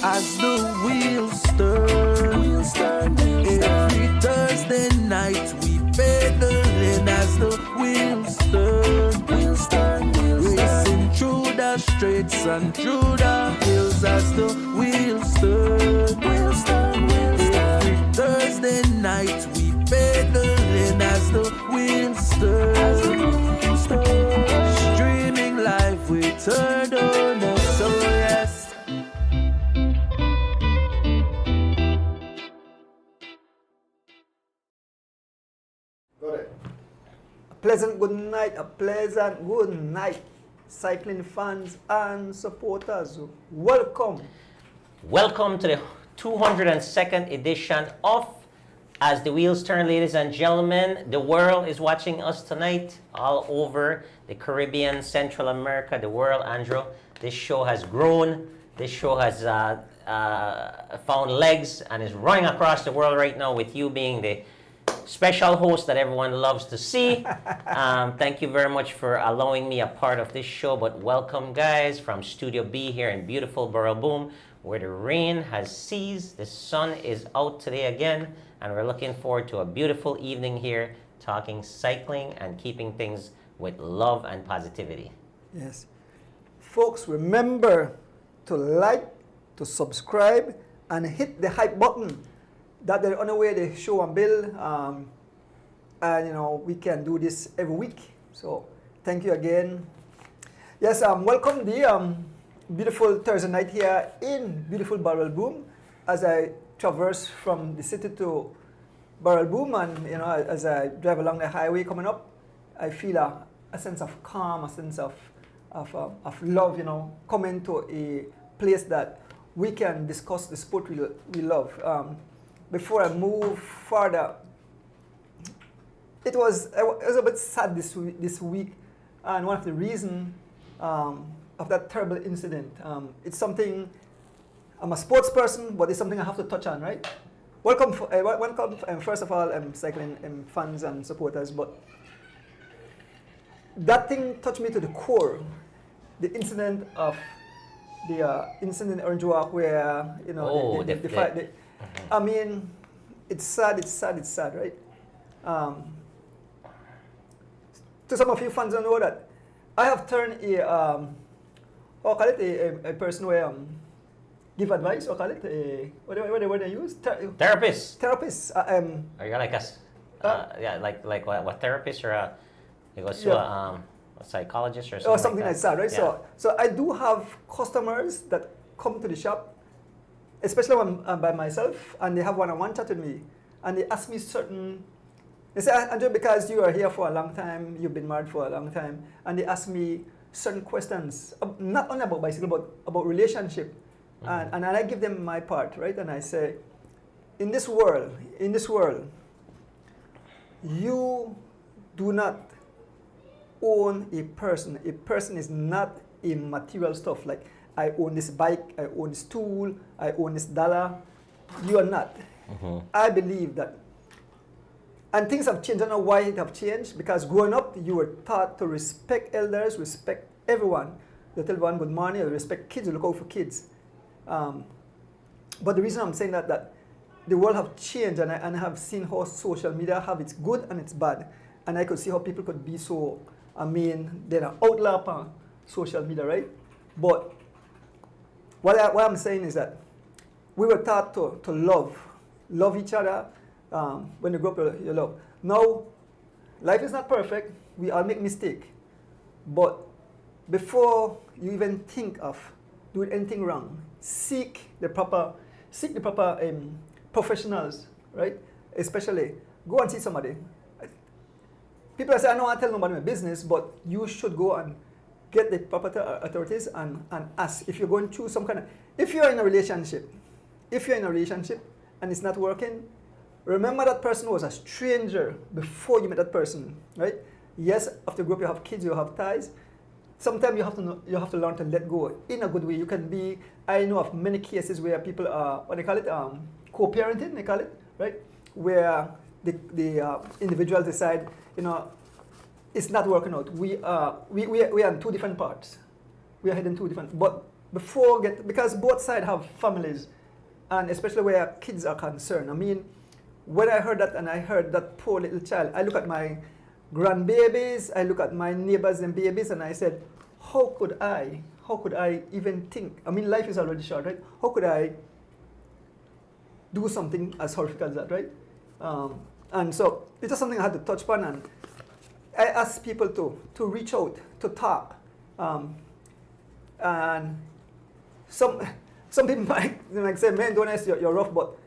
as the wheels turn. Every Thursday night we pedaling as the wheels turn. Racing through the streets and through the hills as the wheels turn. Every Thursday night we pedaling as the wheels turn. Streaming live with Turner, so yes. A pleasant good night, cycling fans and supporters. Welcome. Welcome to the 202nd edition of As the Wheels Turn, ladies and gentlemen. The world is watching us tonight all over the Caribbean, Central America, the world, Andrew. This show has grown. This show has found legs and is running across the world right now with you being the special host that everyone loves to see. Thank you very much for allowing me a part of this show. But welcome, guys, from Studio B here in beautiful Burrelboom, where the rain has ceased. The sun is out today again, and we're looking forward to a beautiful evening here talking cycling and keeping things with love and positivity. Yes. Folks, remember to like, to subscribe, and hit the hype button. That's the only way the show and build. And you know, we can do this every week. So thank you again. Yes, welcome the beautiful Thursday night here in beautiful Burrelboom as I traverse from the city to Burrelboom, and you know, as I drive along the highway coming up, I feel a sense of calm, a sense of love, you know, coming to a place that we can discuss the sport we love. Before I move further, it was a bit sad this week, and one of the reasons of that terrible incident. It's something, I'm a sports person, but it's something I have to touch on, right? Welcome, first of all, cycling fans and supporters, but that thing touched me to the core. The incident of the incident in Orange Walk where, you know, the fight. I mean, it's sad, right? To some of you fans don't know that I have turned a person where give advice, or call it what they use? Therapist. Therapist. Are you like us? Yeah, like what therapist or it goes to a psychologist or something? Or something like that, right? Yeah. So I do have customers that come to the shop, especially when I'm by myself, and they have one-on-one chat with me, and they ask me they say, Andrew, because you are here for a long time, you've been married for a long time, and they ask me certain questions, not only about bicycle, but about relationship, and I give them my part, right? And I say, in this world, you do not own a person. A person is not a material stuff, like I own this bike, I own this tool, I own this dollar. You are not. I believe that. And things have changed. I don't know why it have changed, because growing up, you were taught to respect elders, respect everyone. You tell everyone good morning, you respect kids, you look out for kids. But the reason I'm saying that the world have changed, and I have seen how social media have its good and its bad. And I could see how people could be so, they're an outlaw on social media, right? But what I'm saying is that we were taught to love each other. When you grow up, you love. Now, life is not perfect. We all make mistakes. But before you even think of doing anything wrong, seek the proper professionals, right? Especially, go and see somebody. People say, I don't want to tell nobody my business, but you should go and get the proper authorities and ask if you're going through some kind of, if you're in a relationship and it's not working, remember that person was a stranger before you met that person, right? Yes, after growing up, you have kids, you have ties. Sometimes you have to learn to let go in a good way. You can be, I know of many cases where people are, what they call it, co-parenting, they call it, right? Where the individuals decide, you know, it's not working out. We are in two different parts. We are heading two different, but because both sides have families, and especially where kids are concerned. I mean, when I heard that and I heard that poor little child, I look at my grandbabies, I look at my neighbors and babies, and I said, how could I even think? I mean, life is already short, right? How could I do something as horrific as that, right? And so it's just something I had to touch upon, and I ask people to reach out, to talk. And some people might say, man, don't ask, you're rough, but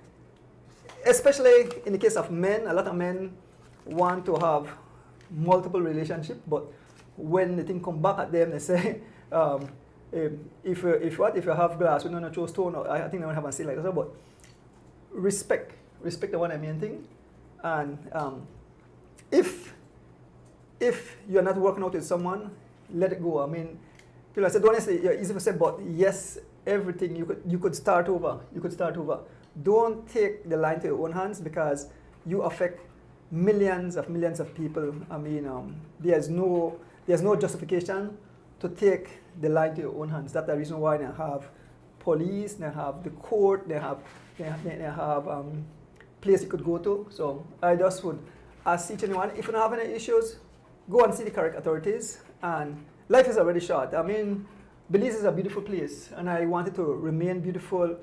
especially in the case of men, a lot of men want to have multiple relationships, but when the thing come back at them, they say, if you have glass, we don't choose stone, or I think they don't have a say like that, but respect the one main thing. And if you're not working out with someone, let it go. I mean, people say, don't say, it's easy to say, but yes, everything, you could start over. Don't take the line to your own hands, because you affect millions of people. I mean, there's no justification to take the line to your own hands. That's the reason why they have police, they have the court, they have place you could go to. So I just would ask each and anyone, if you don't have any issues, go and see the correct authorities. And life is already short. I mean, Belize is a beautiful place, and I want it to remain beautiful.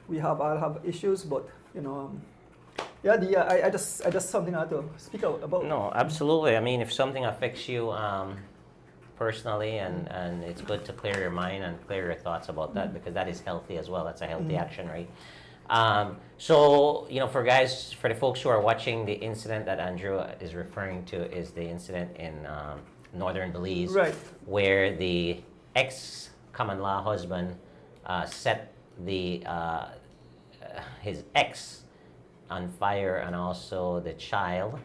We all have issues, but I just something I had to speak out about. No, absolutely. I mean, if something affects you personally, and it's good to clear your mind and clear your thoughts about that, because that is healthy as well. That's a healthy action, right? So, for the folks who are watching, the incident that Andrew is referring to is the incident in northern Belize, right, where the ex-common law husband set his ex on fire, and also the child,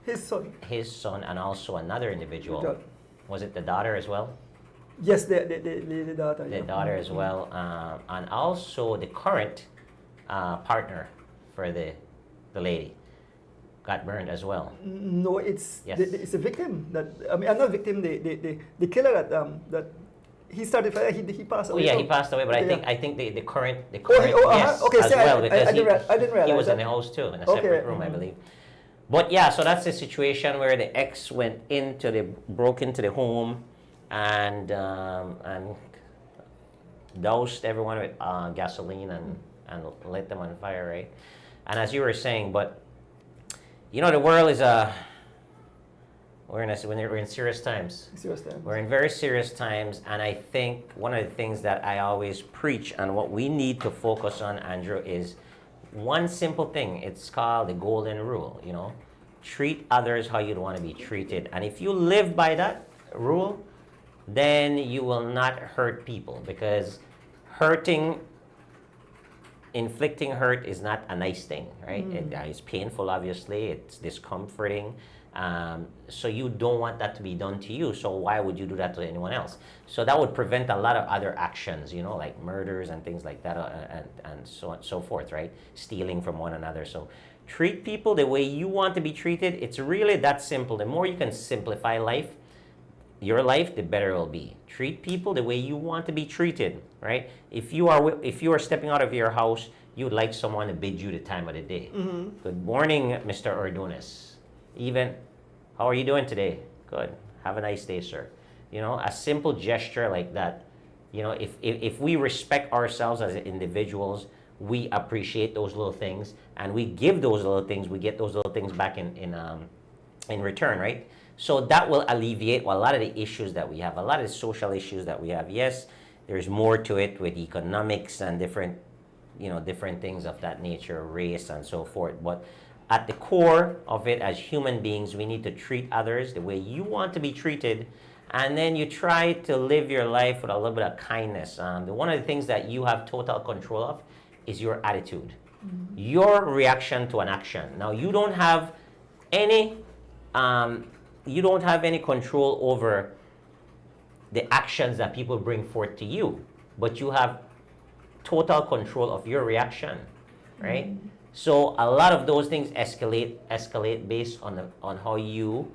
his son, and also another individual. The Was it the daughter as well? Yes, the daughter. The daughter as well, and also the current partner for the lady got burned as well. No, it's Yes. it's a victim that, I mean, not victim, the killer that he started fire. He passed away. Oh yeah, so, he passed away, but yeah. I think the current yes, okay, as so well, because I didn't realize he was that. in the house too, in a Okay. separate room, I believe. But yeah, so that's the situation where the ex broke into the home and doused everyone with gasoline and lit them on fire, right? And as you were saying, but the world is we're in serious times. We're in very serious times, and I think one of the things that I always preach and what we need to focus on, Andrew, is one simple thing. It's called the golden rule, Treat others how you'd want to be treated. And if you live by that rule, then you will not hurt people, because inflicting hurt is not a nice thing, right? It's painful, obviously. It's discomforting. So you don't want that to be done to you. So why would you do that to anyone else? So that would prevent a lot of other actions, like murders and things like that, and so on and so forth, right? Stealing from one another. So treat people the way you want to be treated. It's really that simple. The more you can simplify your life, the better it will be. Treat people the way you want to be treated, right? If you are stepping out of your house, you'd like someone to bid you the time of the day. Mm-hmm. Good morning, Mr. Ordonis. Even, how are you doing today? Good. Have a nice day, sir. A simple gesture like that. If we respect ourselves as individuals, we appreciate those little things, and we give those little things. We get those little things back in return, right? So that will alleviate a lot of the issues that we have, a lot of the social issues that we have. Yes, there's more to it with economics and different things of that nature, race and so forth. But at the core of it, as human beings, we need to treat others the way you want to be treated, and then you try to live your life with a little bit of kindness. One of the things that you have total control of is your attitude, your reaction to an action. Now, you don't have any control over the actions that people bring forth to you, but you have total control of your reaction, right? Mm-hmm. So a lot of those things escalate based on how you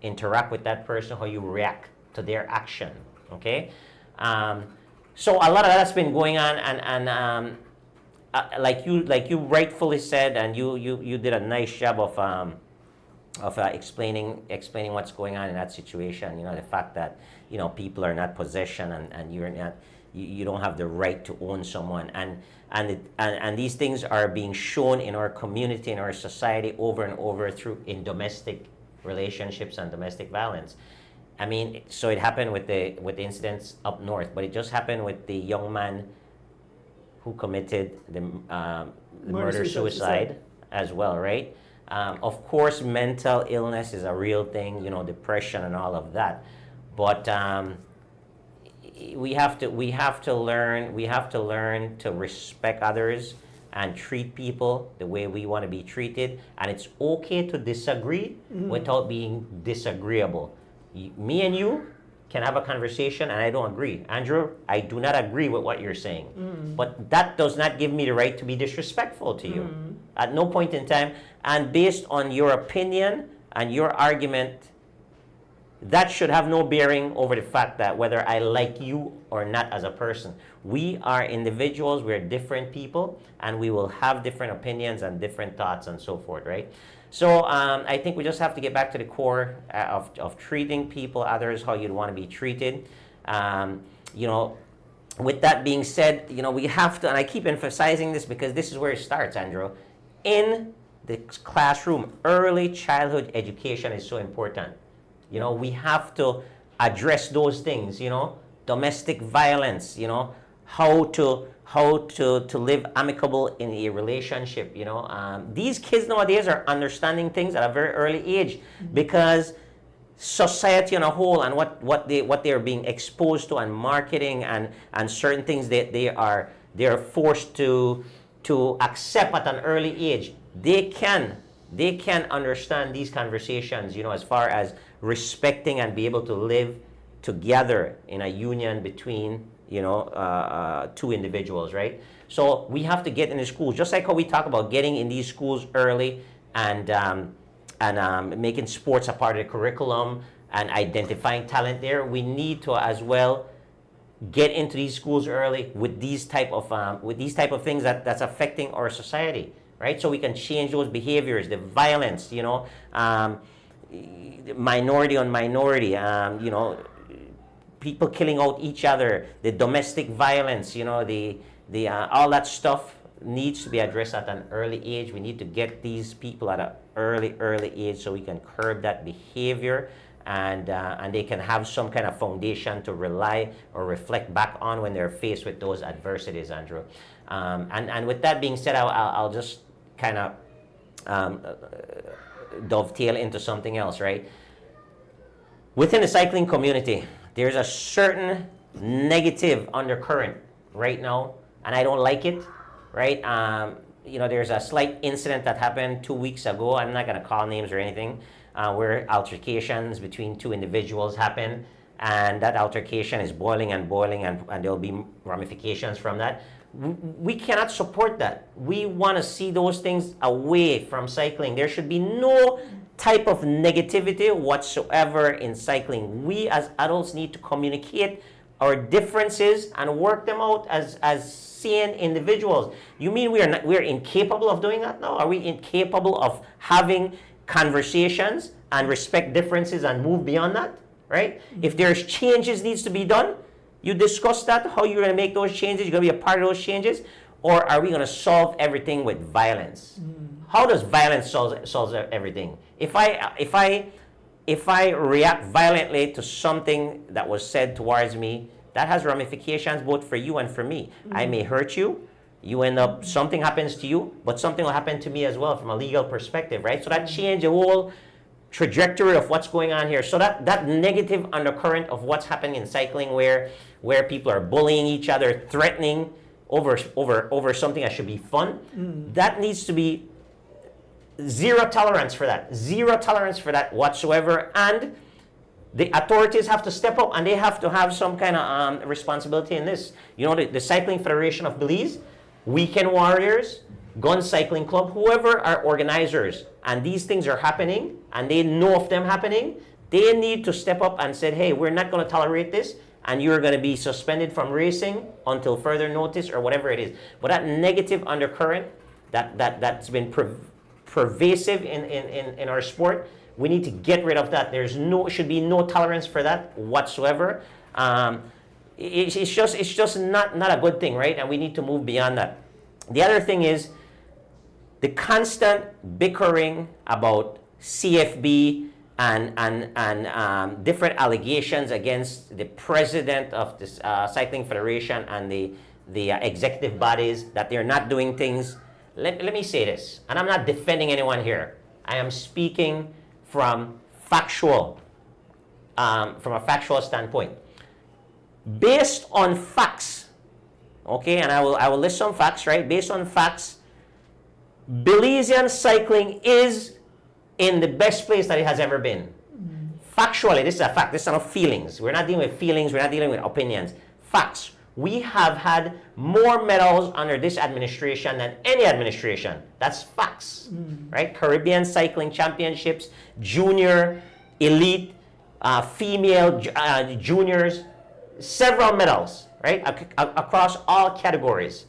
interact with that person, how you react to their action, okay? So a lot of that's been going on, and like you rightfully said, and you did a nice job of explaining what's going on in that situation. You know, the fact that, you know, people are not possession, and you're not, you don't have the right to own someone, and these things are being shown in our community, in our society, over and over through in domestic relationships and domestic violence. I mean, so it happened with the incidents up north, but it just happened with the young man who committed the murder-suicide as well, right? Of course, mental illness is a real thing, you know, depression and all of that. But we have to learn to respect others and treat people the way we want to be treated. And it's okay to disagree without being disagreeable. Me and you can have a conversation, and I don't agree. Andrew, I do not agree with what you're saying. But that does not give me the right to be disrespectful to you. At no point in time. And based on your opinion and your argument, that should have no bearing over the fact that whether I like you or not as a person. We are individuals, we're different people, and we will have different opinions and different thoughts and so forth, right? So I think we just have to get back to the core of treating people, others, how you'd want to be treated. You know, with that being said, you know, we have to, and I keep emphasizing this because this is where it starts, Andrew. In the classroom, early childhood education is so important. You know, we have to address those things, you know, domestic violence, you know, how to live amicable in a relationship, you know. These kids nowadays are understanding things at a very early age because society on a whole and what they're being exposed to and marketing and certain things that they're forced to accept at an early age. They can understand these conversations, you know, as far as respecting and be able to live together in a union between, you know, two individuals, right? So we have to get in the schools, just like how we talk about getting in these schools early and making sports a part of the curriculum and identifying talent there. We need to as well get into these schools early with these type of things that's affecting our society, right? So we can change those behaviors, the violence, you know, minority on minority, you know, people killing out each other, the domestic violence, you know, the all that stuff needs to be addressed at an early age. We need to get these people at an early age so we can curb that behavior, and they can have some kind of foundation to rely or reflect back on when they're faced with those adversities, Andrew. And with that being said, I'll just kind of dovetail into something else, right? Within the cycling community, there's a certain negative undercurrent right now, and I don't like it, right? You know, there's a slight incident that happened 2 weeks ago. I'm not going to call names or anything, where altercations between two individuals happen, and that altercation is boiling, and there'll be ramifications from that. We cannot support that. We want to see those things away from cycling. There should be no type of negativity whatsoever in cycling. We as adults need to communicate our differences and work them out as sane individuals. You mean we're incapable of doing that now? Are we incapable of having conversations and respect differences and move beyond that, right? If there's changes needs to be done, you discuss that, how you're going to make those changes, you're going to be a part of those changes, or are we going to solve everything with violence? How does violence solve everything? If I react violently to something that was said towards me, that has ramifications both for you and for me. I may hurt you, you end up, something happens to you, but something will happen to me as well from a legal perspective, right? So that changes the whole trajectory of what's going on here. So that negative undercurrent of what's happening in cycling where people are bullying each other, threatening over something that should be fun, that needs to be zero tolerance for that whatsoever. And the authorities have to step up, and they have to have some kind of responsibility in this. You know, the Cycling Federation of Belize, Weekend Warriors, Gun Cycling Club, whoever are organizers, and these things are happening, and they know of them happening, they need to step up and say, hey, we're not going to tolerate this, and you're going to be suspended from racing until further notice or whatever it is. But that negative undercurrent that's been pervasive in our sport, we need to get rid of that. Should be no tolerance for that whatsoever. It's just not a good thing, right? And we need to move beyond that. The other thing is the constant bickering about CFB and different allegations against the president of the Cycling Federation and the executive bodies that they're not doing things. Let me say this, and I'm not defending anyone here. I am speaking from a factual standpoint. Based on facts, okay, and I will list some facts, right? Based on facts, Belizean cycling is in the best place that it has ever been. Factually, this is a fact. This is not feelings. We're not dealing with feelings. We're not dealing with opinions. Facts. We have had more medals under this administration than any administration. That's facts, right? Caribbean Cycling Championships, junior, elite, female, juniors, several medals, right? Across all categories.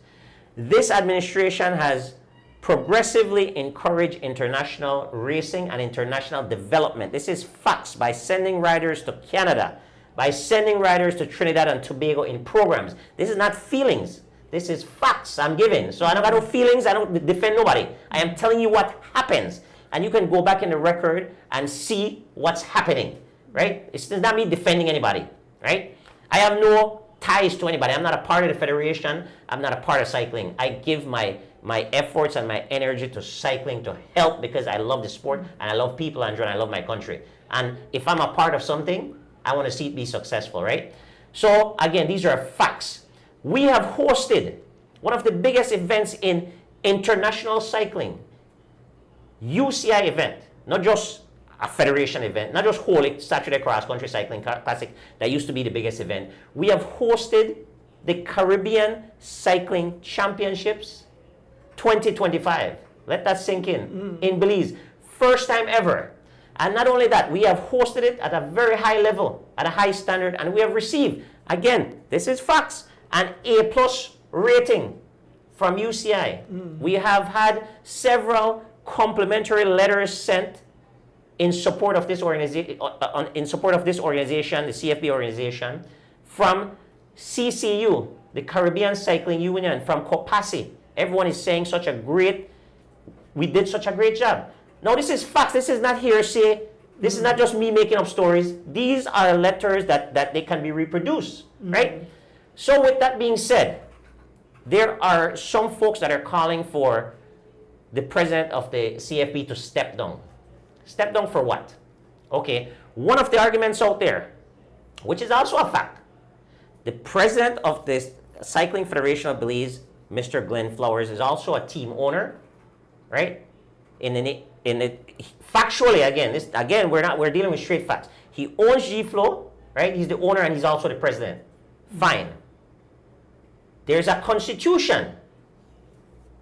This administration has progressively encouraged international racing and international development. This is facts, by sending riders to Canada, by sending riders to Trinidad and Tobago in programs. This is not feelings. This is facts I'm giving. So I don't got no feelings. I don't defend nobody. I am telling you what happens. And you can go back in the record and see what's happening, right? It's not me defending anybody, right? I have no ties to anybody. I'm not a part of the federation. I'm not a part of cycling. I give my efforts and my energy to cycling to help because I love the sport and I love people and I love my country. And if I'm a part of something, I want to see it be successful, right? So again, these are facts. We have hosted one of the biggest events in international cycling, UCI event, not just a federation event, not just Holy Saturday Cross Country Cycling Classic that used to be the biggest event. We have hosted the Caribbean Cycling Championships 2025. Let that sink in Belize. First time ever. And not only that, we have hosted it at a very high level, at a high standard, and we have received, again, this is facts, an A+ rating from UCI. We have had several complimentary letters sent in support of this organization, the CFB organization, from CCU, the Caribbean Cycling Union, from COPASI. Everyone is saying we did such a great job. Now this is facts, this is not hearsay, this is not just me making up stories. These are letters that they can be reproduced, right? So with that being said, there are some folks that are calling for the president of the CFB to step down. Step down for what? Okay, one of the arguments out there, which is also a fact, the president of the Cycling Federation of Belize, Mr. Glenn Flowers, is also a team owner, right? Factually, again, we're dealing with straight facts. He owns G-Flow, right? He's the owner and he's also the president. Fine. There's a constitution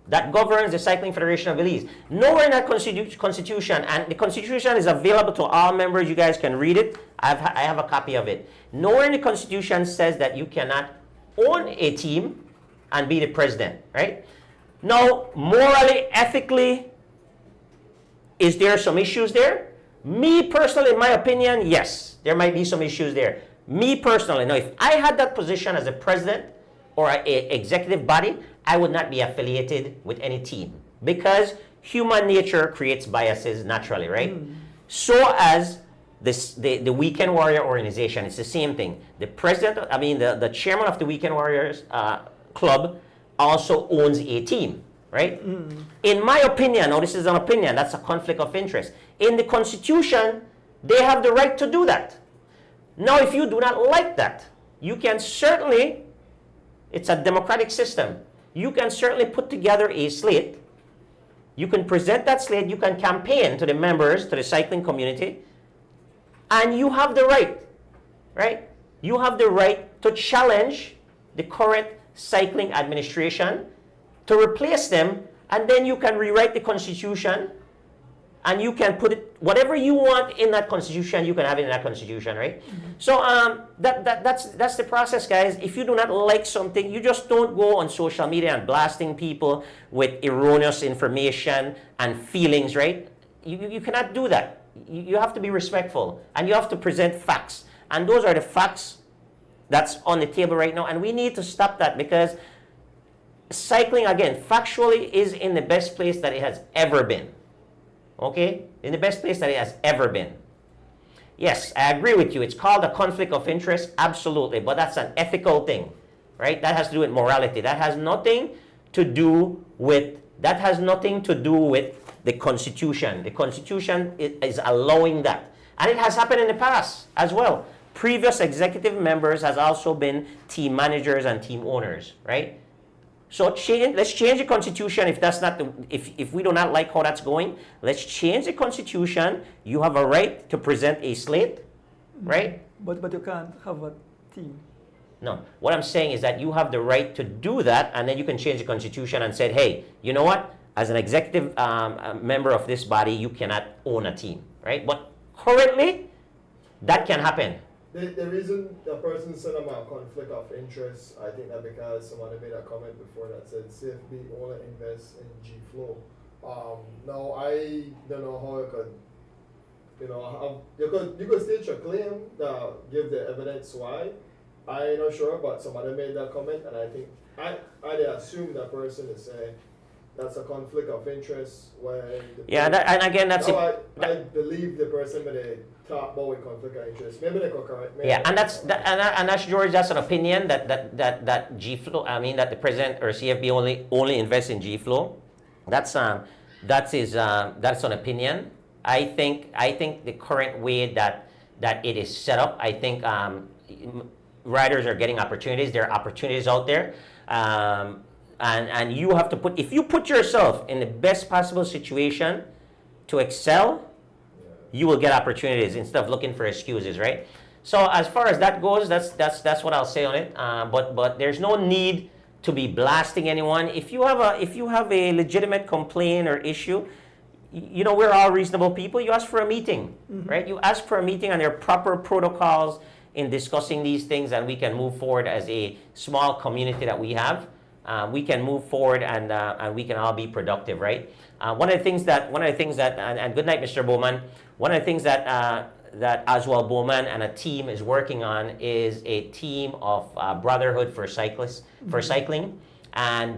that governs the Cycling Federation of Belize. Nowhere in that constitution, and the constitution is available to all members, you guys can read it. I have a copy of it. Nowhere in the constitution says that you cannot own a team and be the president, right? Now, morally, ethically, is there some issues there? Me personally, in my opinion, yes, there might be some issues there. Me personally, now if I had that position as a president or an executive body, I would not be affiliated with any team because human nature creates biases naturally, right? So as the Weekend Warrior organization, it's the same thing. The president, the chairman of the Weekend Warriors club also owns a team, right? In my opinion, now this is an opinion, that's a conflict of interest. In the Constitution, they have the right to do that. Now, if you do not like that, you can certainly, it's a democratic system, you can certainly put together a slate. You can present that slate, you can campaign to the members, to the cycling community, and you have the right, right? You have the right to challenge the current cycling administration, to replace them, and then you can rewrite the Constitution and you can put it, whatever you want in that constitution, you can have it in that constitution, right? So that's the process, guys. If you do not like something, you just don't go on social media and blasting people with erroneous information and feelings, right? You cannot do that. You have to be respectful, and you have to present facts. And those are the facts that's on the table right now, and we need to stop that, because cycling, again, factually is in the best place that it has ever been. Okay? In the best place that it has ever been. Yes, I agree with you. It's called a conflict of interest, absolutely, but that's an ethical thing, right? That has to do with morality. That has nothing to do with the Constitution. The Constitution is allowing that. And it has happened in the past as well. Previous executive members has also been team managers and team owners, right? So let's change the Constitution if that's not if we do not like how that's going. Let's change the Constitution. You have a right to present a slate, right? But you can't have a team. No. What I'm saying is that you have the right to do that, and then you can change the Constitution and say, hey, you know what? As an executive member of this body, you cannot own a team, right? But currently, that can happen. The reason the person said about conflict of interest, I think that because somebody made a comment before that said CFB only invests in G-Flow. Now I don't know how you could, you could state your claim, give the evidence why. I'm not sure, but somebody made that comment, and I think I assume that person is saying that's a conflict of interest when. And again, that's I believe the person when they talk about with conflict of interest. Maybe they could correct me. Yeah, and that's George. That's an opinion that G-Flow. I mean that the president or CFB only invests in G-Flow. That's an opinion. I think the current way that it is set up, I think riders are getting opportunities. There are opportunities out there. And you have to if you put yourself in the best possible situation to excel, you will get opportunities instead of looking for excuses, right? So as far as that goes, that's what I'll say on it. But there's no need to be blasting anyone. If you have a legitimate complaint or issue, we're all reasonable people. You ask for a meeting, right? You ask for a meeting, and there are proper protocols in discussing these things, and we can move forward as a small community that we have. We can move forward, and we can all be productive, right? One of the things that, and good night, Mr. Bowman. One of the things that Oswald Bowman and a team is working on is a team of brotherhood for cyclists, for cycling, and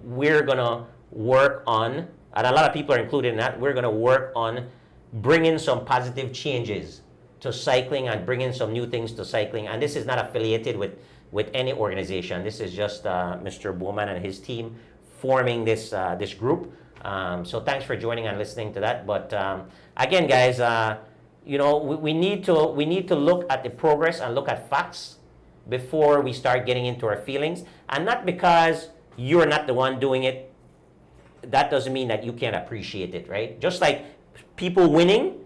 we're gonna work on, and a lot of people are included in that. We're gonna work on bringing some positive changes to cycling and bringing some new things to cycling. And this is not affiliated with any organization. This is just Mr. Bowman and his team forming this group. So thanks for joining and listening to that. But again, guys, we need to look at the progress and look at facts before we start getting into our feelings. And not because you're not the one doing it, that doesn't mean that you can't appreciate it, right? Just like people winning,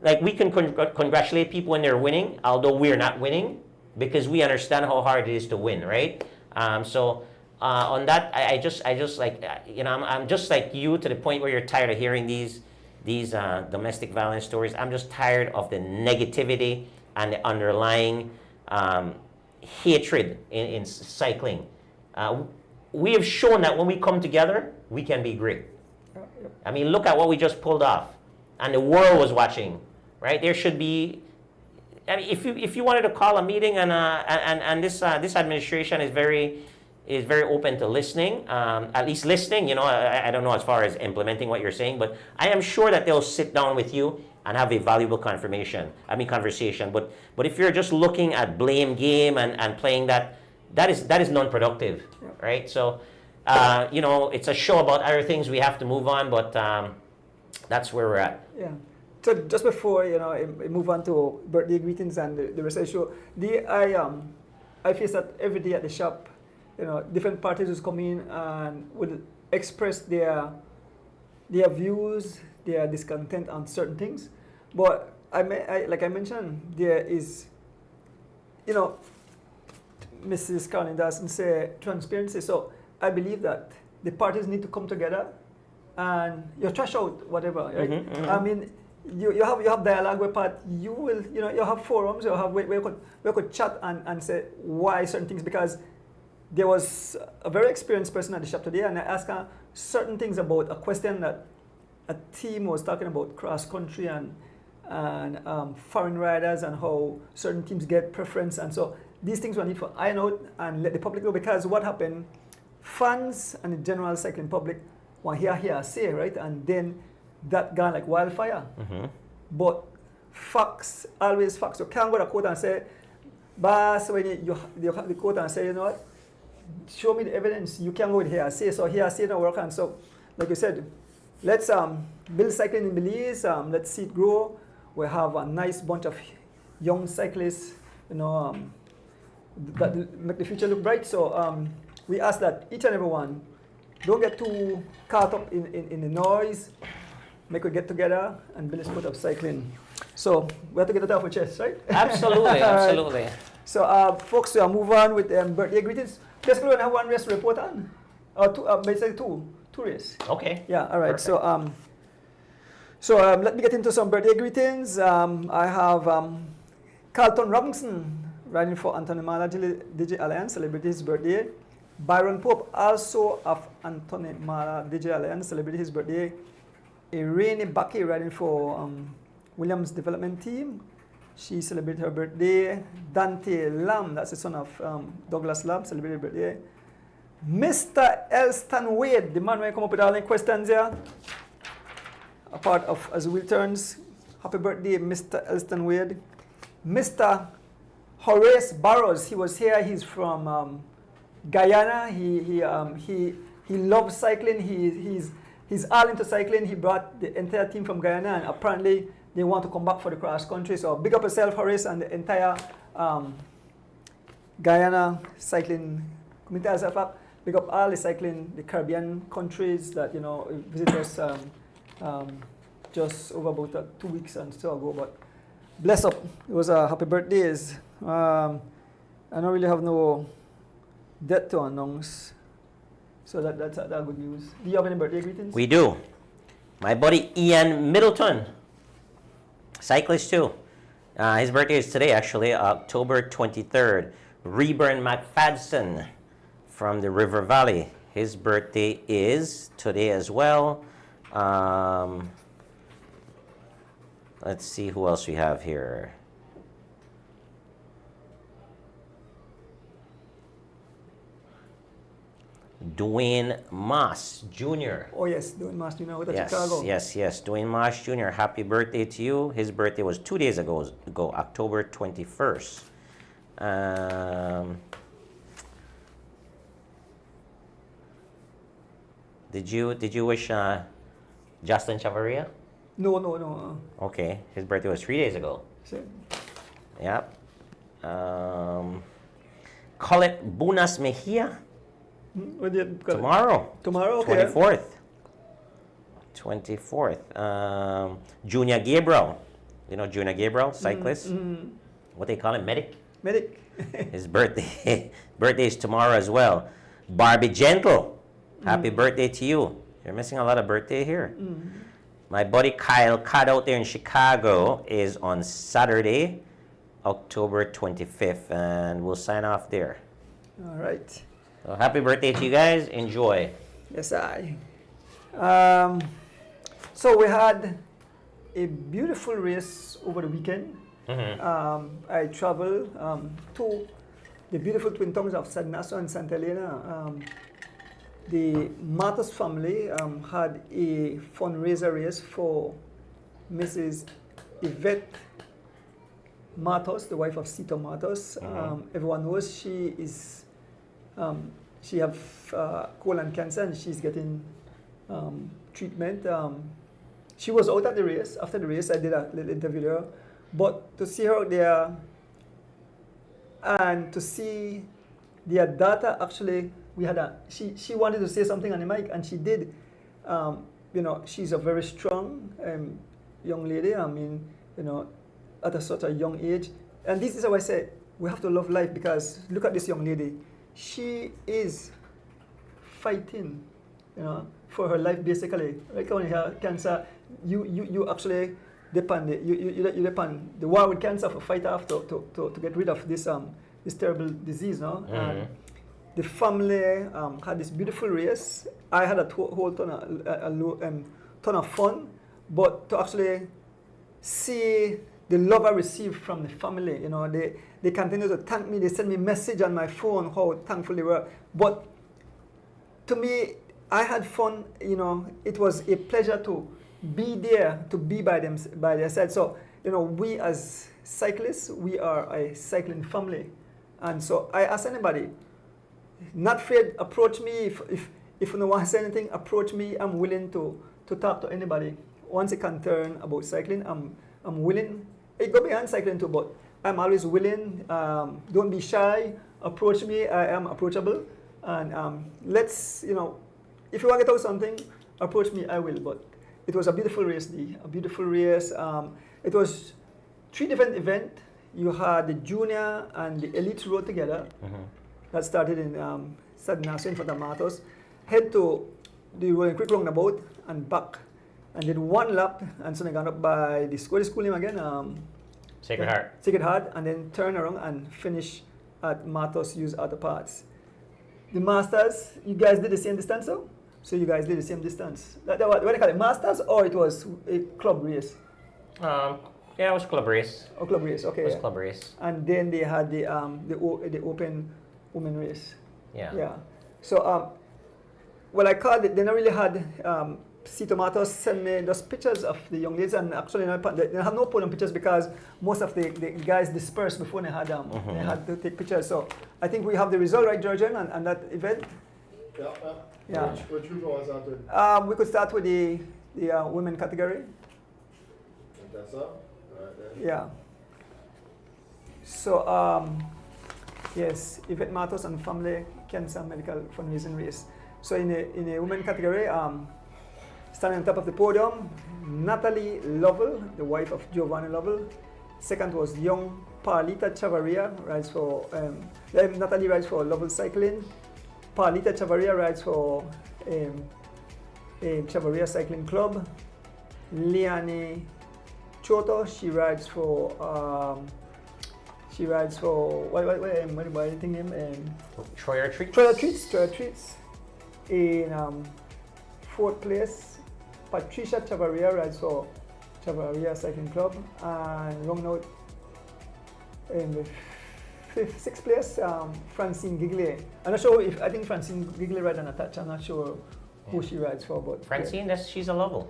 like we can congratulate people when they're winning, although we're not winning, because we understand how hard it is to win, right? So on that, I just like, I'm just like you to the point where you're tired of hearing these domestic violence stories. I'm just tired of the negativity and the underlying hatred in cycling. We have shown that when we come together, we can be great. I mean, look at what we just pulled off, and the world was watching, right? There should be. I mean, if you wanted to call a meeting, and this administration is very open to listening, at least listening. I don't know as far as implementing what you're saying, but I am sure that they'll sit down with you and have a valuable conversation. But if you're just looking at blame game and playing that is non-productive, right? So it's a show about other things. We have to move on, but that's where we're at. Yeah. So just before move on to birthday greetings and the rest of the show, I face that every day at the shop. Different parties will come in and will express their views, their discontent on certain things. But like I mentioned, there is, Mrs. Carolyn Dawson say transparency. So I believe that the parties need to come together and you trash out whatever, right? I mean, you have dialogue where part you will, you know, you have forums, you have where you could chat and say why certain things, because there was a very experienced person at the shop today, and I asked her certain things about a question that a team was talking about cross country and foreign riders and how certain teams get preference, and so these things we need to iron out and let the public know, because what happened, fans and the general cycling public want hear say, right, and then that gone like wildfire. But facts, always facts. You can't go to court and say, boss, when you have the court and say, you know what, show me the evidence. You can't go with hearsay. So hearsay don't work. And so, like you said, let's build cycling in Belize. Let's see it grow. We have a nice bunch of young cyclists, you know, that make the future look bright. So we ask that each and every one don't get too caught up in the noise. Make we get together and build a sport of cycling. So we have to get it off our chest, right? Absolutely, absolutely. So folks, we'll move on with birthday greetings. Basically, we have one race to report on, or basically two races. Okay. Yeah. All right. Perfect. So let me get into some birthday greetings. I have Carlton Robinson riding for Anthony Mala DJ Alliance, celebrating his birthday. Byron Pope, also of Anthony Mala DJ Alliance, celebrating his birthday. Irene Baki riding for Williams Development Team. She celebrated her birthday. Dante Lam, that's the son of Douglas Lam, celebrated her birthday. Mr. Elston Wade, the man when come up with all the questions here. A part of As the Wheel Turns. Happy birthday, Mr. Elston Wade. Mr. Horace Barrows, he was here. He's from Guyana. He loves cycling. He's all into cycling. He brought the entire team from Guyana, and apparently they want to come back for the cross country. So big up yourself, Horace, and the entire Guyana cycling community. As a fact, big up all the cycling, the Caribbean countries that, you know, visit us just over about 2 weeks and so ago. But bless up. It was a happy birthdays. I don't really have no death to announce. So that's good news. Do you have any birthday greetings? We do. My buddy Ian Middleton, cyclist too. His birthday is today, actually, October 23rd. Reburn McFadden from the River Valley. His birthday is today as well. Let's see who else we have here. Dwayne Moss Jr. Oh yes, Dwayne Moss Jr. with Chicago. Yes. Dwayne Moss Jr. Happy birthday to you. His birthday was 2 days ago, October 21st. Did you wish Justin Chavarria? No. Okay, his birthday was 3 days ago. Same. Yep. Colette Bunas Mejia. When did you call it? Tomorrow. Tomorrow, okay. 24th. Junior Gabriel. You know Junior Gabriel, cyclist? What they call him, medic? Medic. His birthday is tomorrow as well. Barbie Gentle. Happy birthday to you. You're missing a lot of birthday here. My buddy Kyle Cod out there in Chicago is on Saturday, October 25th, and we'll sign off there. All right. So happy birthday to you guys. Enjoy. Yes, so we had a beautiful race over the weekend. I traveled to the beautiful twin towns of San Ignacio and Santa Elena. The Matos family had a fundraiser race for Mrs. Yvette Matos, the wife of Cito Matos. Everyone knows she is she have colon cancer and she's getting treatment. She was out at the race. After the race, I did a little interview with her. But to see her out there and to see their daughter, actually, she wanted to say something on the mic, and she did. You know, she's a very strong young lady. I mean, you know, at such a young age. And this is how I say we have to love life, because look at this young lady. She is fighting, you know, for her life basically. Right? When you have cancer, you actually depend you depend the war with cancer for fight off to get rid of this this terrible disease, no? And the family had this beautiful race. I had a whole ton of fun, but to actually see the love I received from the family, you know, they continue to thank me. They send me message on my phone how thankful they were. But to me, I had fun. You know, it was a pleasure to be there, to be by their side. So, you know, we as cyclists, we are a cycling family, and so I ask anybody, not afraid, approach me. If you don't want to say anything, approach me. I'm willing to talk to anybody. Once it can turn about cycling, I'm willing. It go beyond cycling too, but I'm always willing. Don't be shy. Approach me. I am approachable. And let's, you know, if you want to get out something, approach me. I will. But it was a beautiful race, a beautiful race. It was 3 different events. You had the junior and the elite rode together. That started in Nassau in front of Matos. Head to the Rolling Creek roundabout and back. And did 1 lap, and so they got up by the school name again? Sacred Heart. Sacred Heart, and then turn around and finish at Matos Use Auto Parts. The Masters, you guys did the same distance, though? So you guys did the same distance. What do you call it, Masters, or it was a club race? Yeah, it was club race. Oh, club race, okay. It was club race. And then they had the open women race. Yeah. Yeah. So, well, I called it, they not really had, C Tomatoes sent me those pictures of the young ladies, and actually they have no podium pictures because most of the guys dispersed before they had to take pictures. So I think we have the result, right, Georgian, on that event? Yeah. Which group was that with? We could start with the women category. That's all? Alright then. Yeah. So, yes, Yvette Matos and Family Cancer Medical Fundraising Race. So in a women category, standing on top of the podium, Natalie Lovell, the wife of Giovanni Lovell. Second was young Paulita Chavarria, rides for, Natalie rides for Lovell Cycling. Paulita Chavarria rides for Chavarria Cycling Club. Liani Choto, she rides for, what I think name? Troyer Treats. Troyer Treats. In 4th place, Patricia Chavarria rides for Chavarria Cycling Club, and long note in the 6th place, Francine Gigley. I'm not sure I think Francine Gigley rides on a touch. I'm not sure who she rides for, but Francine, she's a Lovell.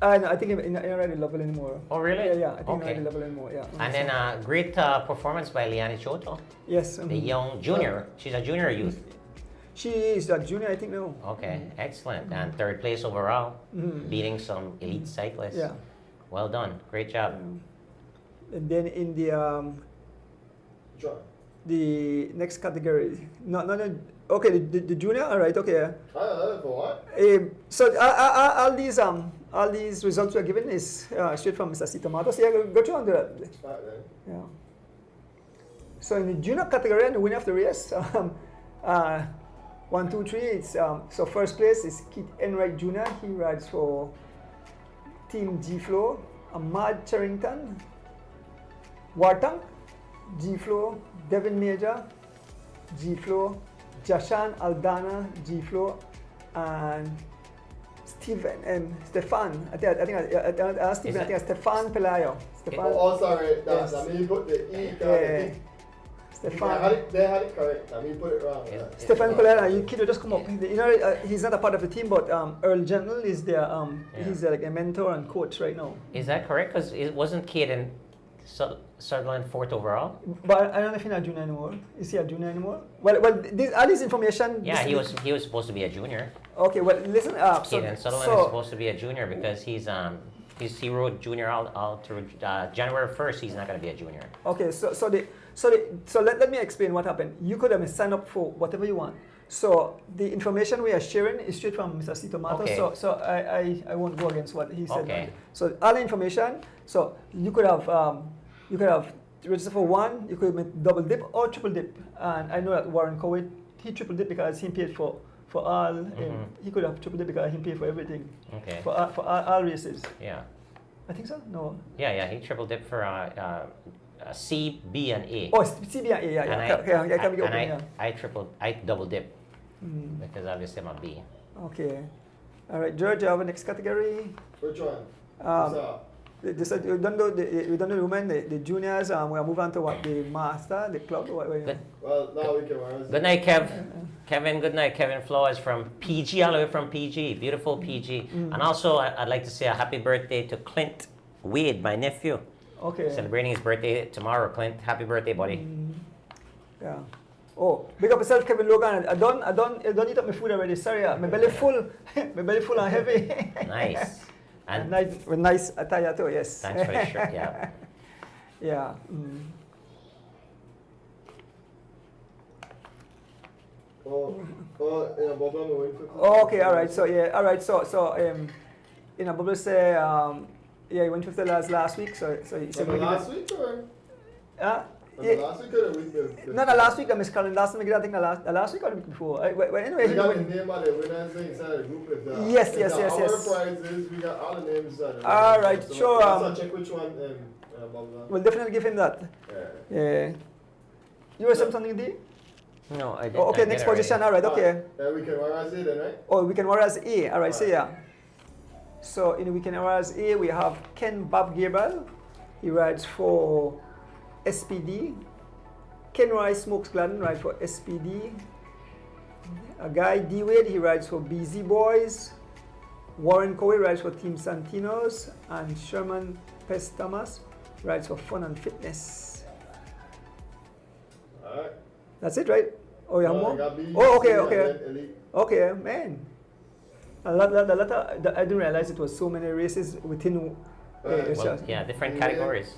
I think I don't ride Lovell anymore. Oh, really? Yeah. I think I ride Lovell anymore. Yeah. And then great performance by Liani Choto. Yes. The young junior. She's a junior youth. She is a junior, I think now. Okay, excellent. And 3rd place overall, beating some elite cyclists. Yeah. Well done. Great job. And then in the next category, okay, the junior, all right, okay. For what? So all these results we're given is straight from Mr. C Tomatoes. Yeah, go through on that. Right then. Yeah. So in the junior category, and the winner of the race, 1, 2, 3. It's so first place is Keith Enright Jr. He rides for Team G Flow. Ahmad Charrington, Wartank, G Flow. Devin Major, G Flow. Jashan Aldana, G Flow, and Stefan. I think Stefan Pelayo. Sorry. Yes. I mean, you put the E. Stefan. They had it correct. I mean, put it wrong. Stefan Colera, you kid just come up. You know, he's not a part of the team, but Earl Gentle is their he's like a mentor and coach right now. Is that correct? Because it wasn't Caden Sutherland 4th overall. But I don't know if he's not junior anymore. Is he a junior anymore? Well, all this information. Yeah, he was supposed to be a junior. Okay, well, listen. Caden Sutherland is supposed to be a junior because he rode junior all through January 1st. He's not going to be a junior. Okay, so let me explain what happened. You could have signed up for whatever you want. So the information we are sharing is straight from Mr. C Tomato. Okay. So I won't go against what he said. Okay. So all the information. So you could have registered for one. You could make double dip or triple dip. And I know that Warren Cowett, he triple dip because he paid for for all. He could have triple dip because he paid for everything. Okay. For all races. Yeah. I think so. No. Yeah. He triple dipped for C, B, and A. Oh, CB and A. Yeah. And I can be open. Yeah. I double dip because obviously I'm a B. Okay. All right, George, you have a next category. Which one? We don't do the women, the juniors. We'll move on to what the master, the club. Good. Well, now we can. Good night, Kevin. Good night, Kevin Flores from PG, all the way from PG, beautiful PG. And also, I'd like to say a happy birthday to Clint Wade, my nephew. Okay. Celebrating his birthday tomorrow, Clint. Happy birthday, buddy. Yeah. Oh, big up yourself, Kevin Logan. I don't eat up my food already. Sorry, my belly full. My belly full and heavy. Nice. And nice attire too. Yes. thanks for the shirt. Yeah. Yeah. Oh, okay, all right. So yeah, all right. So in a bubble say yeah, you went with the last week. So you said last week or? Yeah. Last week or the week before? No, last week I missed Colin. Last week I think the last week or the week before. Anyway, we got the name of the winners inside the group. Yes. Our prizes, we got all the names. All right, so sure. So check which one. We'll definitely give him that. Yeah. You were saying something, D? No, I didn't. Oh, okay, next position. All right, okay. Weekend Warriors A then, right? Oh, Weekend Warriors A. All right, so yeah. So in Weekend Warriors A, we have Ken Bob Gabriel. He rides for SPD. Ken Roy Smokes Gladden rides for SPD. A guy, D Wade, he rides for BZ Boys. Warren Cowie rides for Team Santinos. And Sherman Pest Thomas rides for Fun and Fitness. Alright. That's it, right? Oh, you have more? B, Oh, okay, C, okay. and then Elite. Okay, man. I didn't realize it was so many races within. Well, yeah, different categories.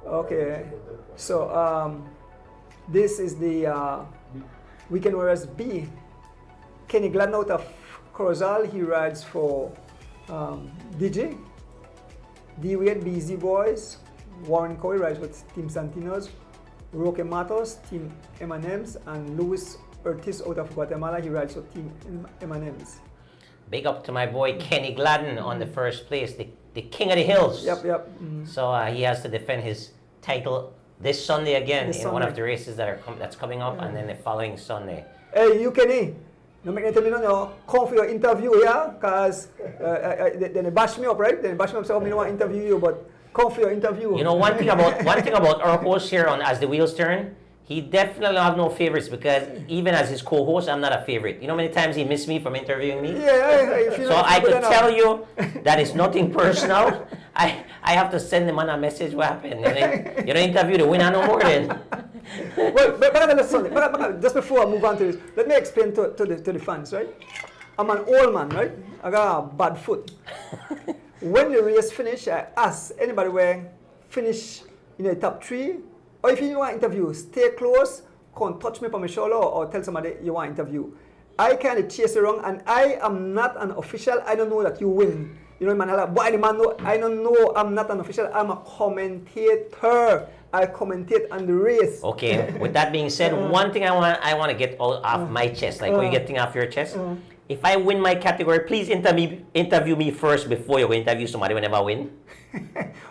Okay. So this is the Weekend Warriors B. Kenny Gladden out of Corozal, he rides for DJ. D Wade, BZ Boys. Warren Cowie rides with Team Santinos. Roque Matos, Team M&M's, and Luis Ortiz out of Guatemala, he rides for Team M&M's. Big up to my boy Kenny Gladden on the first place, the king of the hills. Yep. So he has to defend his title this Sunday again in one of the races that's coming up, and then the following Sunday. Hey, you Kenny, no make tell me no, come for your interview, yeah? Cause then they bash me up, right? Then they bash me up, so I don't want to interview you, but come for your interview. You know, one thing about our host here on As the Wheels Turn, he definitely have no favorites because even as his co-host, I'm not a favorite. You know how many times he missed me from interviewing me? Yeah. So I could tell you that it's nothing personal. I have to send the man a message. What happened? You don't interview the winner no more then. Well, but just before I move on to this, let me explain to the fans, right? I'm an old man, right? I got a bad foot. When the race finish, I ask anybody where finish in the top 3, or if you want to interview, stay close, come touch me on my shoulder, or tell somebody you want to interview. I kind of chase around, and I am not an official. I don't know that you win. You know, man, I don't know. I'm not an official. I'm a commentator. I commentate on the race. Okay. With that being said, one thing I want to get off my chest, like when you get things off your chest. If I win my category, please interview me first before you interview somebody whenever I win.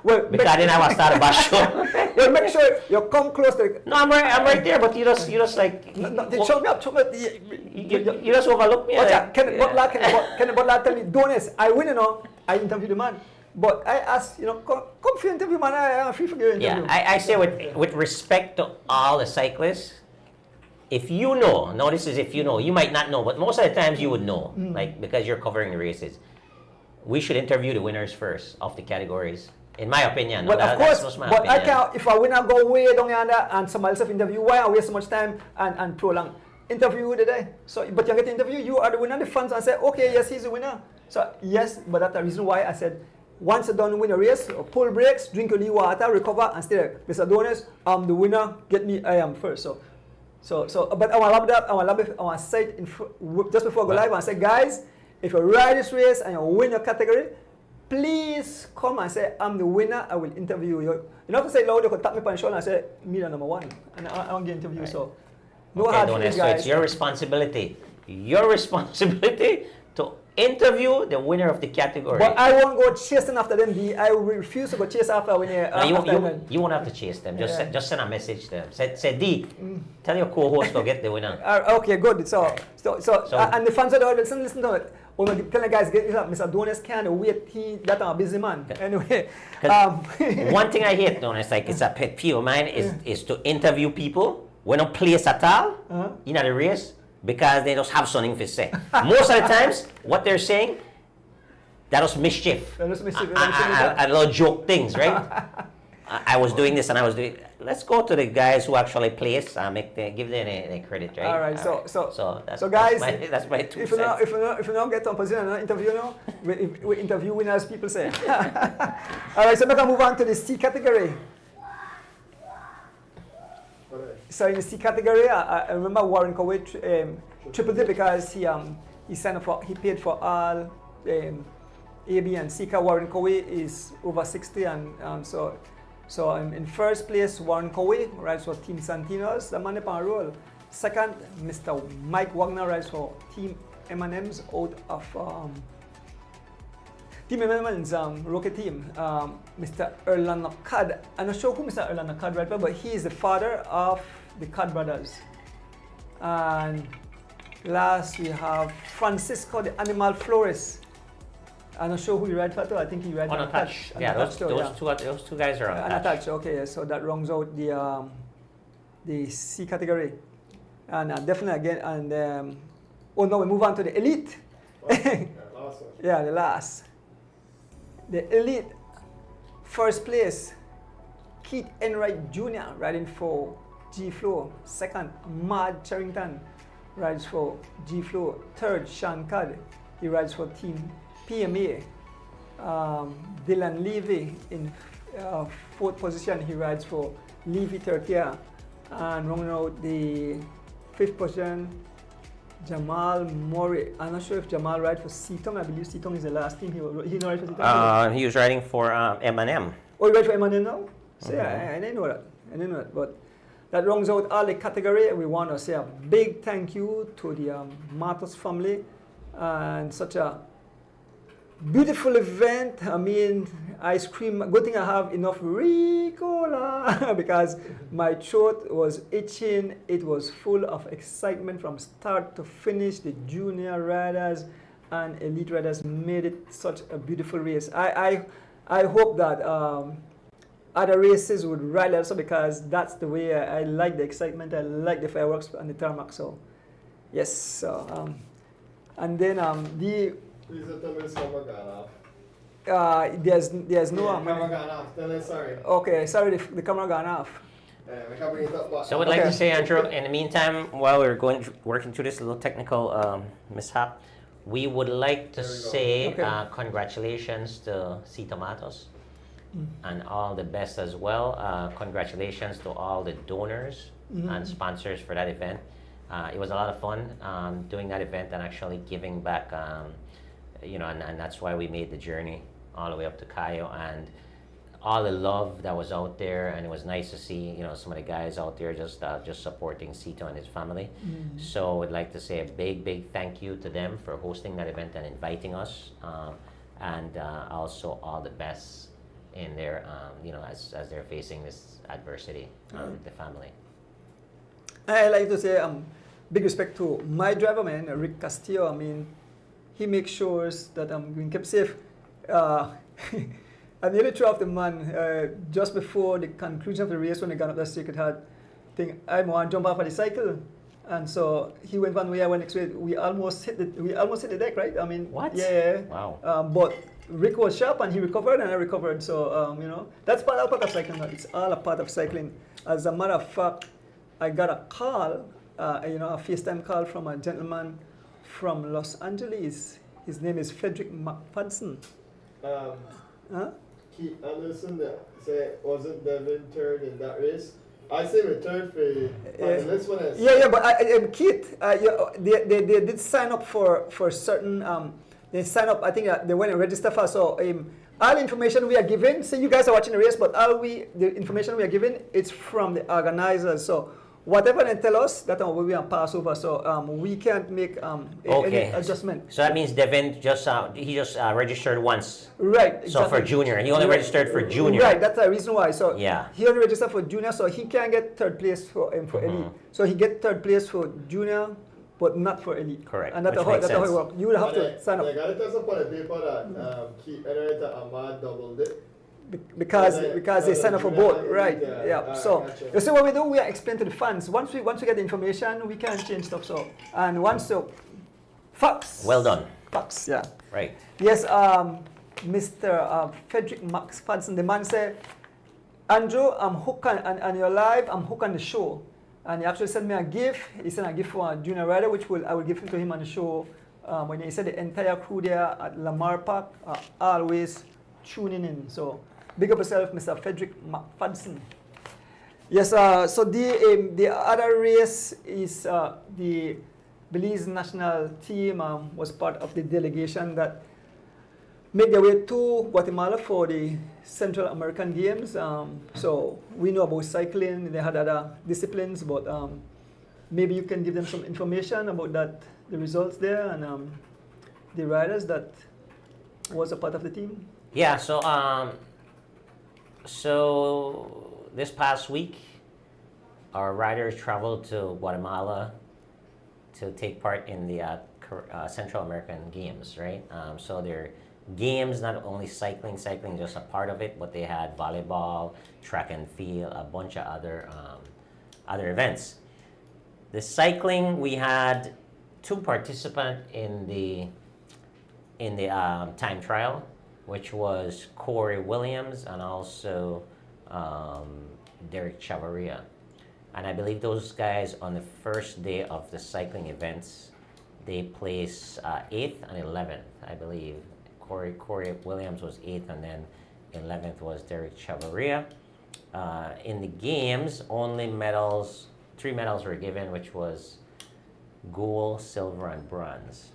Well, because then I will start a bash show. Well, make sure you come close to. No, I'm right there, but you just like. They choke me up. You just overlook me. Can Butler tell me, Donis, I win, you know, I interview the man. But I ask, you know, come for your interview, man. I'm free for your interview. Yeah, I say with respect to all the cyclists, if you know, now this is if you know, you might not know, but most of the times you would know, like because you're covering the races. We should interview the winners first of the categories, in my opinion. Well, of course, but opinion. I can't, if I win, I go way down yonder and somebody else interview, why I waste so much time and prolong? Interview today. So, but you get to interview, you are the winner, the fans, and say, okay, yes, he's the winner. So, yes, but that's the reason why I said, once you're done win a race, pull brakes, drink your water, recover, and stay there. Mr. Donis, I'm the winner, get me, I am first. But I want to say it just before I go live, and say, guys, if you ride this race and you win your category, please come and say, I'm the winner, I will interview you. You don't have to say loud, you can tap me on the shoulder and say, me the number 1. And I want to get interview, so no hard feelings, so guys. it's your responsibility your responsibility to interview the winner of the category. But I won't go chasing after them. I will refuse to go chase after when You won't have to chase them. Just Yeah. just send a message to them. Say D, tell your co-host to get the winner. Okay, good. So and the fans of the audience, listen to it. Oh no, tell the guys, get this up. Mr. Donis can't wait. That I'm a busy man. Anyway, 'Cause one thing I hate, Donis, like it's a pet peeve of mine, is to interview people when not place at all in the race because they just have something to say. Most of the times, what they're saying, that was mischief. That was mischief. I love joke things, right? I was doing this and I was doing. Let's go to the guys who actually place and give them the credit, right? All right. So Guys, that's my 2 if you cents. if you not get to a position and interview now, we interview winners. People say. All right. So now we can move on to the C category. So in the C category, I remember Warren Coway tripled it because he signed up for, he paid for all A, B, and C. Warren Coway is over 60, and so in first place Warren Coway rides for Team Santinos, the man upon roll. Second, Mr. Mike Wagner rides for Team M&M's out of Team M&M's rookie team. Mr. Erlan Nakad. I'm not sure who Mr. Erlan Nakad rides for, but he is the father of the Cad brothers. And last we have Francisco, the animal florist. I'm not sure who he rides for. I think he rides for Unattached. Yeah, those two guys are unattached. Unattached. Okay, so that rounds out the C category. And definitely again, and oh no, we move on to the elite. Last one. Yeah, the last. The elite, first place, Keith Enright Jr. riding for G-Flow. Second, Mad Charrington rides for G-Flow. Third, Sean Cad, he rides for Team PMA. Dylan Levy in fourth position, he rides for Levy Turkey. And rounding out the fifth position, Jamal Murray. I'm not sure if Jamal rides for Seaton. I believe Seaton is the last team. He not ride for Seaton. He was riding for M&M. Oh, he rides for M&M now? So yeah, I didn't know that. But that rounds out all the category. We want to say a big thank you to the Matos family and such a beautiful event. I mean, ice cream. Good thing I have enough Ricola because my throat was itching. It was full of excitement from start to finish. The junior riders and elite riders made it such a beautiful race. I hope that other races would ride also because that's the way I like the excitement. I like the fireworks and the tarmac. So yes. And then the. Please tell me this camera gone off. There's no. Camera gone off. Tell us sorry. Okay, sorry, the camera gone off. We can bring it up back. So I would like to say, Andrew, in the meantime, while we're working through this little technical mishap, we would like to say congratulations to C. Tomatos and all the best as well. Congratulations to all the donors and sponsors for that event. It was a lot of fun doing that event and actually giving back. And that's why we made the journey all the way up to Cayo, and all the love that was out there, and it was nice to see some of the guys out there just supporting Cito and his family. So I'd like to say a big thank you to them for hosting that event and inviting us, and also all the best in their as they're facing this adversity with the family. I like to say big respect to my driver, man, Rick Castillo. I mean, he makes sure that I'm being kept safe. I nearly threw off the man just before the conclusion of the race when he got up that circuit had thing. I want to jump off of the cycle, and so he went one way, I went next way. We almost hit the deck, right? I mean, what? Yeah. Wow. But Rick was sharp and he recovered and I recovered. So that's all part of cycling. It's all a part of cycling. As a matter of fact, I got a call, a FaceTime call from a gentleman from Los Angeles. His name is Frederick McFadden. Keith Anderson, say, wasn't Devin third in that race? I say we third for this one is. Yeah, but Keith, they did sign up for certain. They sign up. I think they went and register for. So all information we are given. Say you guys are watching the race, but the information we are given, it's from the organizers. So whatever they tell us, that we will pass over. So we can't make any adjustment. So that means Devin just registered once. Right. So for exactly. junior, he only registered for junior. Right, that's the reason why. So Yeah. he only registered for junior, so he can get third place for elite. So he get third place for junior, but not for elite. Correct, And that's which how makes it sense. works. You will have to sign They up got it as upon a paper that keep Henrietta Ahmad doubled it. because they sign up for both. junior Right. elite, Yeah. yeah. So Gotcha. you see what we do? We are explaining to the fans. Once we get the information, we can change stuff. So and once facts. Well done. Facts. Yeah. Right. Yes, Mr. Frederick Max Fadson, the man said, Andrew, I'm hooked on your live, I'm hooked on the show. And he actually sent me a gift. He sent a gift for a junior rider, which I will give to him on the show. When he said the entire crew there at Lamar Park are always tuning in. So big up yourself, Mr. Frederick Fadson. Yes, so the other race is the Belize national team was part of the delegation that made their way to Guatemala for the Central American Games. So we know about cycling, they had other disciplines, but maybe you can give them some information about that, the results there, and the riders that was a part of the team. Yeah. So this past week, our riders traveled to Guatemala to take part in the Central American Games, right? So they're games, not only cycling just a part of it, but they had volleyball, track and field, a bunch of other events. The cycling, we had 2 participants in the time trial, which was Corey Williams and also Derek Chavarria. And I believe those guys on the first day of the cycling events, they placed 8th and 11th, I believe. Corey Williams was 8th, and then 11th was Derek Chavarria. In the games, only 3 medals were given, which was gold, silver, and bronze.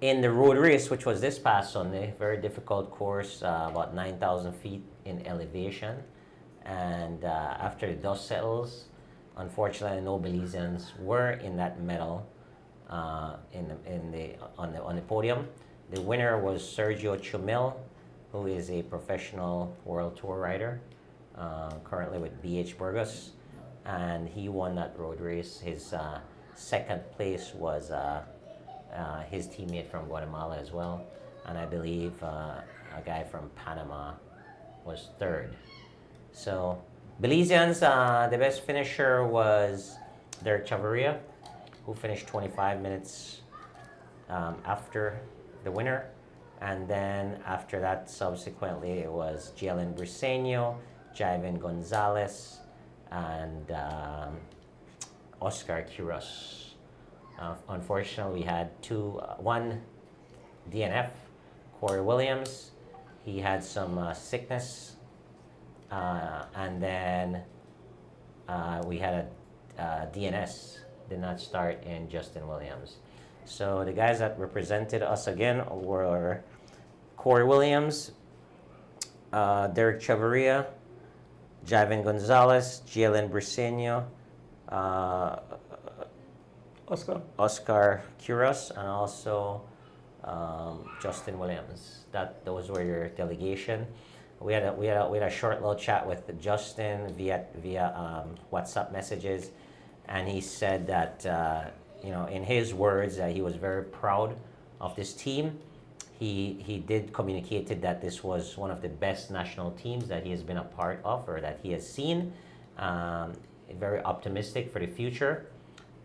In the road race, which was this past Sunday, very difficult course, about 9,000 feet in elevation. And after the dust settles, unfortunately, no Belizeans were in that medal on the podium. The winner was Sergio Chumil, who is a professional World Tour rider, currently with BH Burgos, and he won that road race. His second place was his teammate from Guatemala as well, and I believe a guy from Panama was third. So Belizeans, the best finisher was Derek Chavarria, who finished 25 minutes after the winner. And then after that, subsequently, it was Jalen Briseño, Jaiven Gonzalez, and Oscar Quiros. Unfortunately, we had one DNF, Corey Williams. He had some sickness. And then we had a DNS, did not start, in Justin Williams. So the guys that represented us again were Corey Williams, Derek Chavarria, Jaiven Gonzalez, Jalen Briseño, Oscar Quiros, and also Justin Williams. Those were your delegation. We had a short little chat with Justin via WhatsApp messages, and he said that in his words that he was very proud of this team. He did communicated that this was one of the best national teams that he has been a part of or that he has seen. Very optimistic for the future.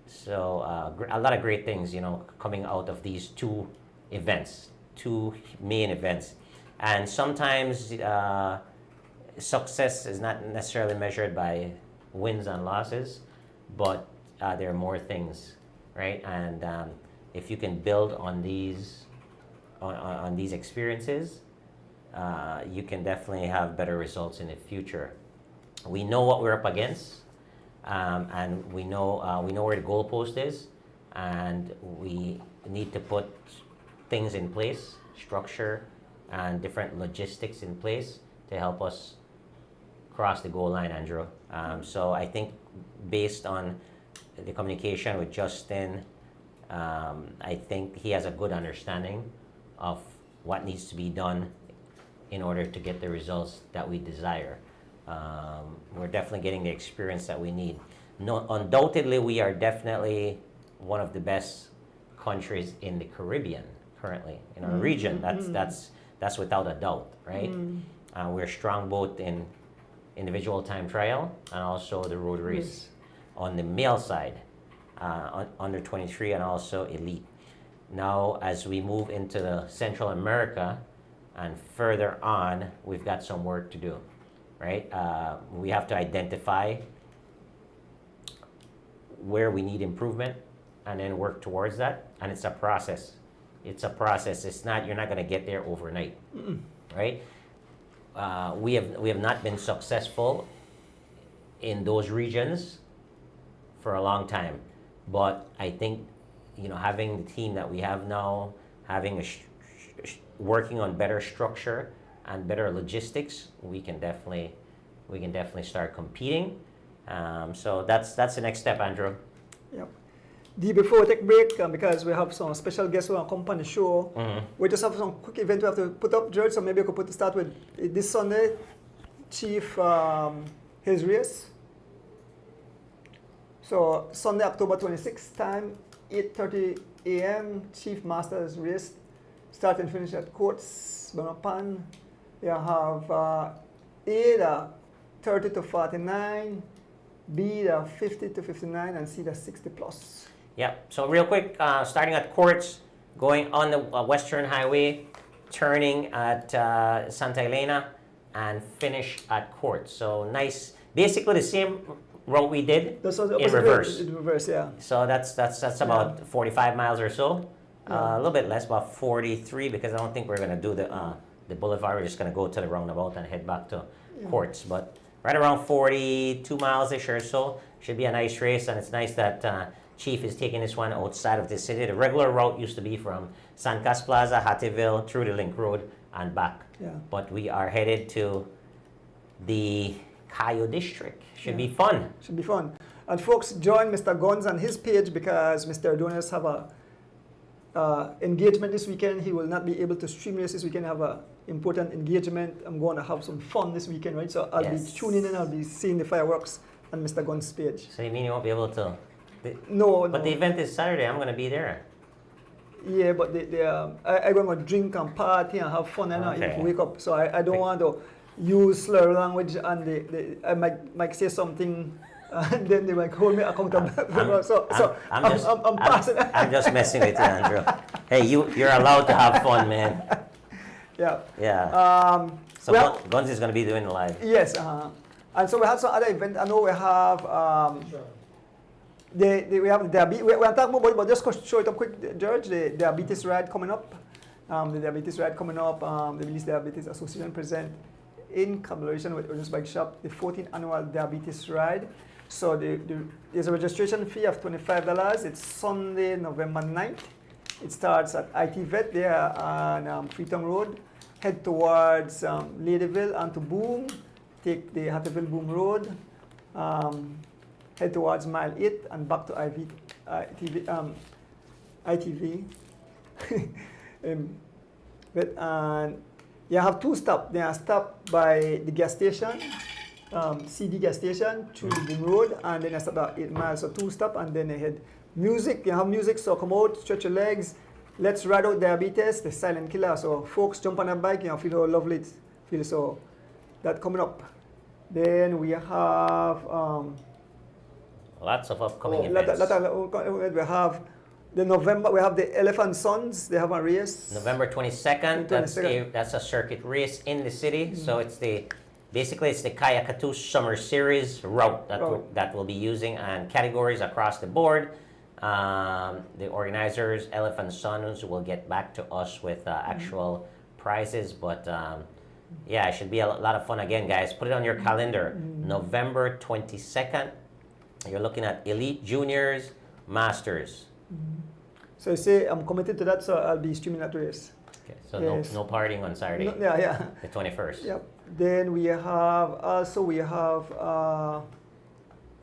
So a lot of great things, coming out of these 2 events, 2 main events. And sometimes success is not necessarily measured by wins and losses, but there are more things, right? And if you can build on these experiences, you can definitely have better results in the future. We know what we're up against, and we know where the goalpost is, and we need to put things in place, structure, and different logistics in place to help us cross the goal line, Andrew. So I think based on the communication with Justin, I think he has a good understanding of what needs to be done in order to get the results that we desire. We're definitely getting the experience that we need. No, undoubtedly, we are definitely one of the best countries in the Caribbean currently in our region. That's without a doubt, right? We're strong both in individual time trial and also the road race on the male side, under 23 and also elite. Now, as we move into the Central America and further on, we've got some work to do, right? We have to identify where we need improvement and then work towards that. And it's a process. It's a process. It's not, you're not going to get there overnight, right? We have not been successful in those regions for a long time. But I think, you know, having the team that we have now, having working on better structure and better logistics, we can definitely start competing. So that's the next step, Andrew. Yep. Before we take a break, because we have some special guests who are come on the show, we just have some quick event we have to put up, George. So maybe we could start with this Sunday, Chief his race. So Sunday, October 26th, time 8:30 a.m. Chief Masters race, start and finish at Courts, Banapan. You have A, the 30 to 49, B, the 50 to 59, and C, the 60 plus. Yeah, so real quick, starting at Courts, going on the Western Highway, turning at Santa Elena, and finish at Courts. So nice, basically the same route we did in reverse. In reverse, yeah. So that's about 45 miles or so. A little bit less, about 43, because I don't think we're gonna do the boulevard. We're just gonna go to the roundabout and head back to Courts. But right around 42 miles-ish or so. Should be a nice race, and it's nice that Chief is taking this one outside of the city. The regular route used to be from San Cas Plaza, Hattieville, through the Link Road, and back. Yeah. But we are headed to the Cayo District. Should be fun. Should be fun. And folks, join Mr. Guns on his page because Mr. Adonis have a engagement this weekend. He will not be able to stream this weekend. Have a important engagement. I'm going to have some fun this weekend, right? So I'll be tuning in. I'll be seeing the fireworks on Mr. Guns' page. So you mean you won't be able to? No. But the event is Saturday. I'm going to be there. Yeah, but I'm going to drink and party and have fun and if wake up. So I don't want to use slur language and I might say something and then they might hold me accountable. I'm passing. I'm just messing with you, Andrew. Hey, you're allowed to have fun, man. Yeah. Yeah. So Guns is going to be doing the live. Yes. And so we have some other events. I know we have we have the diabetes. We're talking about it, but just show it up quick, George. The diabetes ride coming up. The Belize Diabetes Association present in collaboration with Ernest Bike Shop the 14th annual diabetes ride. So there's a registration fee of $25. It's Sunday, November 9th. It starts at IT Vet there on Freetown Road. Head towards Ladyville and to Boom. Take the Hattieville Boom Road. Head towards Mile 8 and back to ITV. And you have two stops. They are stopped by the gas station, CD gas station, through the Boom Road, and then I stop about 8 miles. So two stops, and then they head. Music, you have music, so come out, stretch your legs. Let's ride out diabetes, the silent killer. So folks, jump on a bike, you know, feel how lovely it feels. So that coming up. Then we have lots of upcoming events. We have the November. We have the Elephant Sons. They have a race. November 22nd. That's a circuit race in the city. So it's basically the Kayakatu Summer Series route that we'll be using and categories across the board. The organizers, Elephant Sons, will get back to us with actual prizes, but yeah, it should be a lot of fun again, guys. Put it on your calendar. November 22nd. You're looking at Elite, Juniors, Masters. So you say I'm committed to that, so I'll be streaming that race. Okay, so no partying on Saturday. Yeah. The 21st. Yep. Then we have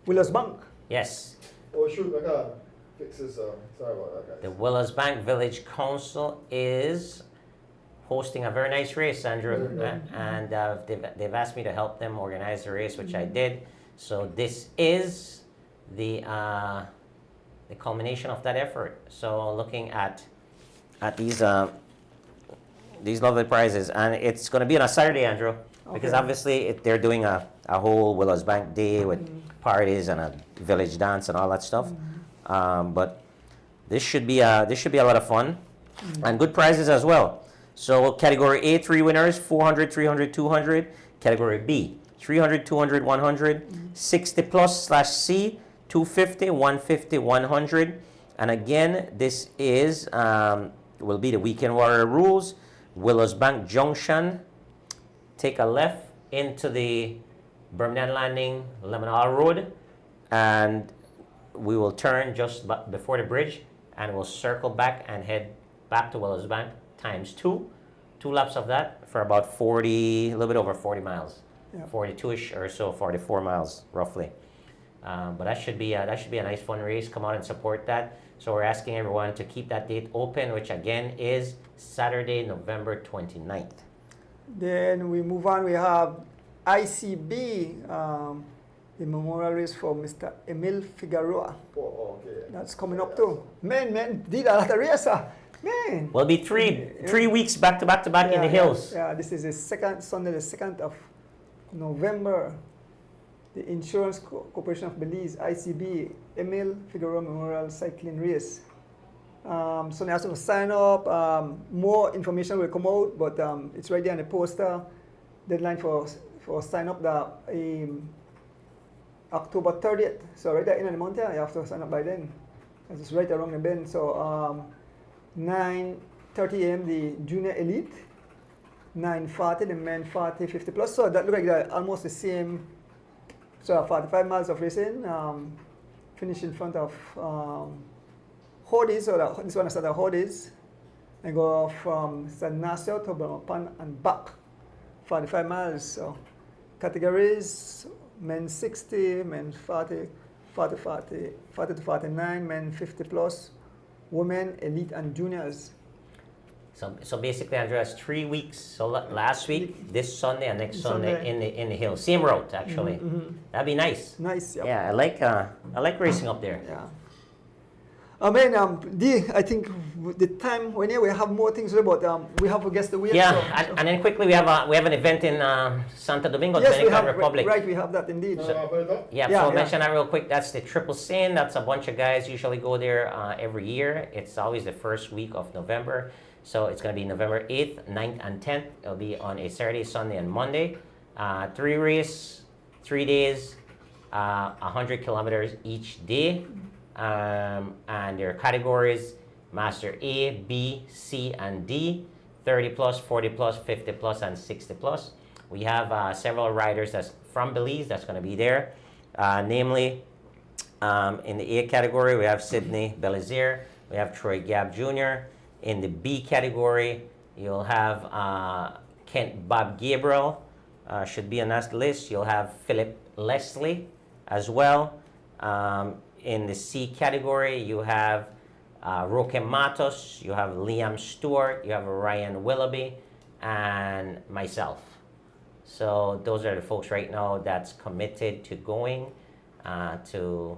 Willers Bank. Yes. Oh shoot, I gotta fix this. Sorry about that, The guys. Willers Bank Village Council is hosting a very nice race, Andrew, and they've asked me to help them organize the race, which I did. So this is the culmination of that effort. So looking at these lovely prizes, and it's going to be on a Saturday, Andrew, because Okay. obviously they're doing a whole Willers Bank Day with parties and a village dance and all that stuff. But this should be a lot of fun and good prizes as well. So category A, 3 winners, 400, 300, 200. Category B, 300, 200, 100. 60 plus / C, 250, 150, 100. And again, this is will be the Weekend Warrior rules. Willers Bank Junction. Take a left into the Birmingham Landing Lemon Hall Road, and we will turn just before the bridge, and we'll circle back and head back to Willers Bank times 2 laps of that for about 40, a little bit over 40 miles, Yeah. 42ish or so, 44 miles roughly. But that should be a nice fun race. Come out and support that. So we're asking everyone to keep that date open, which again is Saturday, November 29th. Then we move on. We have ICB, the memorial race for Mr. Emil Figueroa. Oh, okay. That's coming up too. Man, did a lot of race, man. Will be three weeks back to back in the hills. Yeah, this is the Sunday, the 2nd of November. The Insurance Corporation of Belize, ICB, Emil Figueroa Memorial Cycling Race. So now to sign up. More information will come out, but it's right there on the poster. Deadline for sign up October 30th. So right there in the month, you have to sign up by then. It's right around the bend. So 9:30 a.m. the junior elite, 9:40 the men 40, 50 plus. So that look like they're almost the same. So 45 miles of racing. Finish in front of Hodes. So this one is at the Hodes. And go from San Ignacio to Belmopan and back. 45 miles. So categories: men 60, men 40, 40 to 49, men 50 plus, women, elite, and juniors. So basically, Andrew, has 3 weeks. So last week, this Sunday, and next Sunday in the hills, same route actually. That'd be nice. Nice. Yep. Yeah, I like racing up there. Yeah. I mean, I think the time when we have more things to do, but we have to guess the wheel. Yeah, so. and then quickly we have an event in Santo Domingo, Yes, we Dominican have, Republic. right, we have that indeed. Put it up? Yeah, Yeah, so I'll yeah. mention that real quick. That's the Triple Sin. That's a bunch of guys usually go there every year. It's always the first week of November. So it's going to be November 8th, 9th, and 10th. It'll be on a Saturday, Sunday, and Monday. 3 races, 3 days, 100 kilometers each day. And there are categories: Master A, B, C, and D, 30 plus, 40 plus, 50 plus, and 60 plus. We have several riders that's from Belize that's going to be there. Namely, in the A category, we have Sydney Belizier, we have Troy Gabb Jr. In the B category, you'll have Kent Bob Gabriel, should be on that list. You'll have Philip Leslie as well. In the C category, you have Roque Matos, you have Liam Stewart, you have Ryan Willoughby, and myself. So those are the folks right now that's committed to going to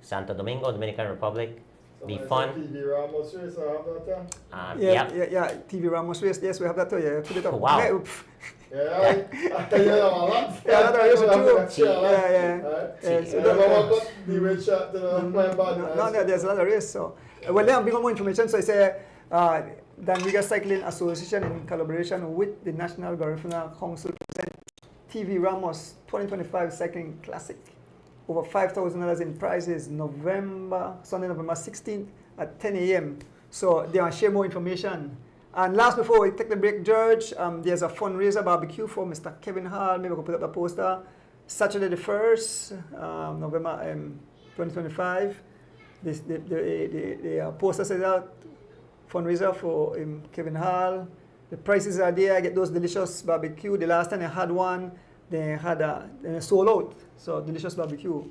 Santo Domingo, Dominican Republic. Be fun. TV Ramos race, I have that. Yeah, TV Ramos race. Yes, we have that too. Yeah, put it up. Wow. Yeah, Yeah, I tell you that a lot. Yeah, that race too. Yeah, Yeah. So So I got the red shot to the my bad. no, there's a lot of race. So, well, then bring more information. So I say, Dan Riga Cycling Association in collaboration with the National Garifuna Council present TV Ramos 2025 Cycling Classic. Over $5,000 in prizes. Sunday, November 16th at 10 a.m. So they will share more information. And last, before we take the break, George, there's a fundraiser barbecue for Mr. Kevin Hall. Maybe we can put up the poster. Saturday the 1st, November 2025. The poster says out fundraiser for Kevin Hall. The prices are there. I get those delicious barbecue. The last time I had one, they sold out. So delicious barbecue.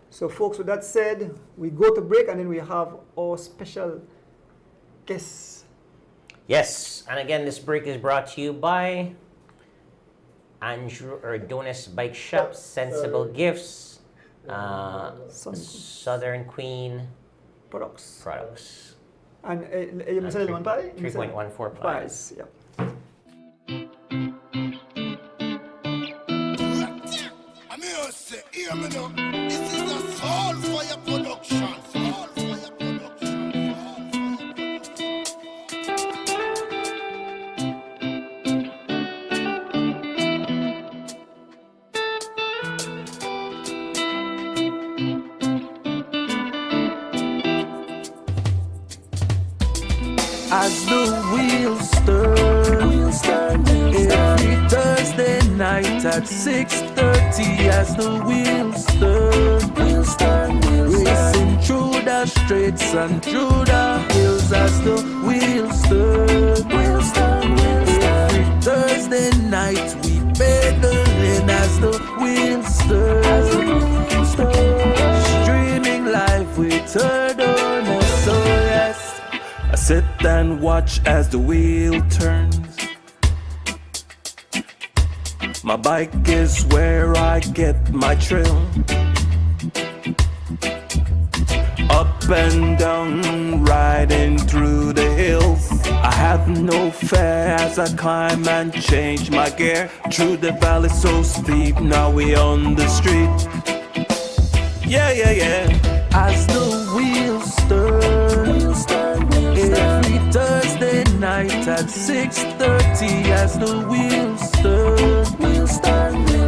So folks, with that said, we go to break and then we have our special guests. Yes, and again, this break is brought to you by Andrew Erdonis Bike Shop, Sensible Gifts, Southern Queen Products. And You mentioned one pie? 3.14 pies. Yep. I'm here to say, hear me now. This is a Soul Fire production. Soul Fire As the wheels turn, every Thursday night at 6:30. As the wheels turn, racing through the streets and through the hills. As the wheels turn, every Thursday night we pedaling. As the wheels turn, streaming live with Erdonis. So yes, I sit and watch as the wheel turns. My bike is where I get my thrill. Up and down, riding through the hills. I have no fear as I climb and change my gear. Through the valley so steep, now we on the street. Yeah. As the wheels turn, every Thursday night at 6:30. As the wheels turn,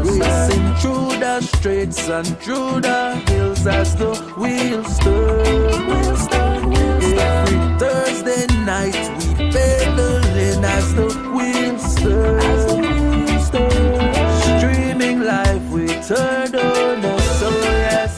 racing through the streets and through the hills. As the wheels turn, every Thursday night we pedaling. As the wheels turn, streaming live with Erdonis. So yes.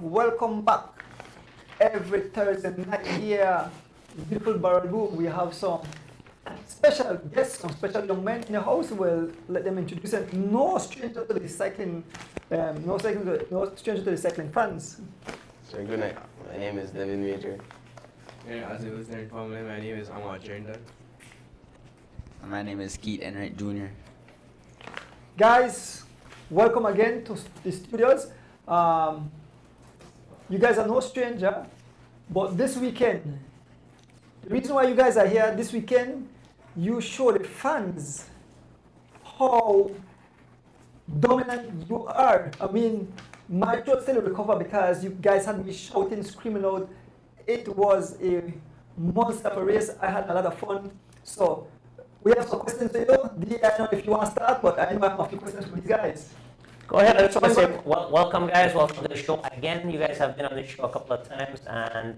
Welcome back. Every Thursday night here, in beautiful Barragoon, we have some special guests, some special young men in the house. We'll let them introduce them. No stranger to the cycling, no stranger to the cycling fans. So good night. My name is Devin Major. Yeah, as you listening family, my name is Amar Jenda. My name is Keith Enright Jr. Guys, welcome again to the studios. You guys are no stranger, but this weekend, the reason why you guys are here this weekend, you show the fans how dominant you are. I mean, my throat still recover because you guys had me shouting, screaming out. It was a monster of a race. I had a lot of fun. So we have some questions to you. I don't know if you want to start, but I know I have a few questions for these guys. Go ahead. I just want to say welcome, guys. Welcome to the show again. You guys have been on the show a couple of times, and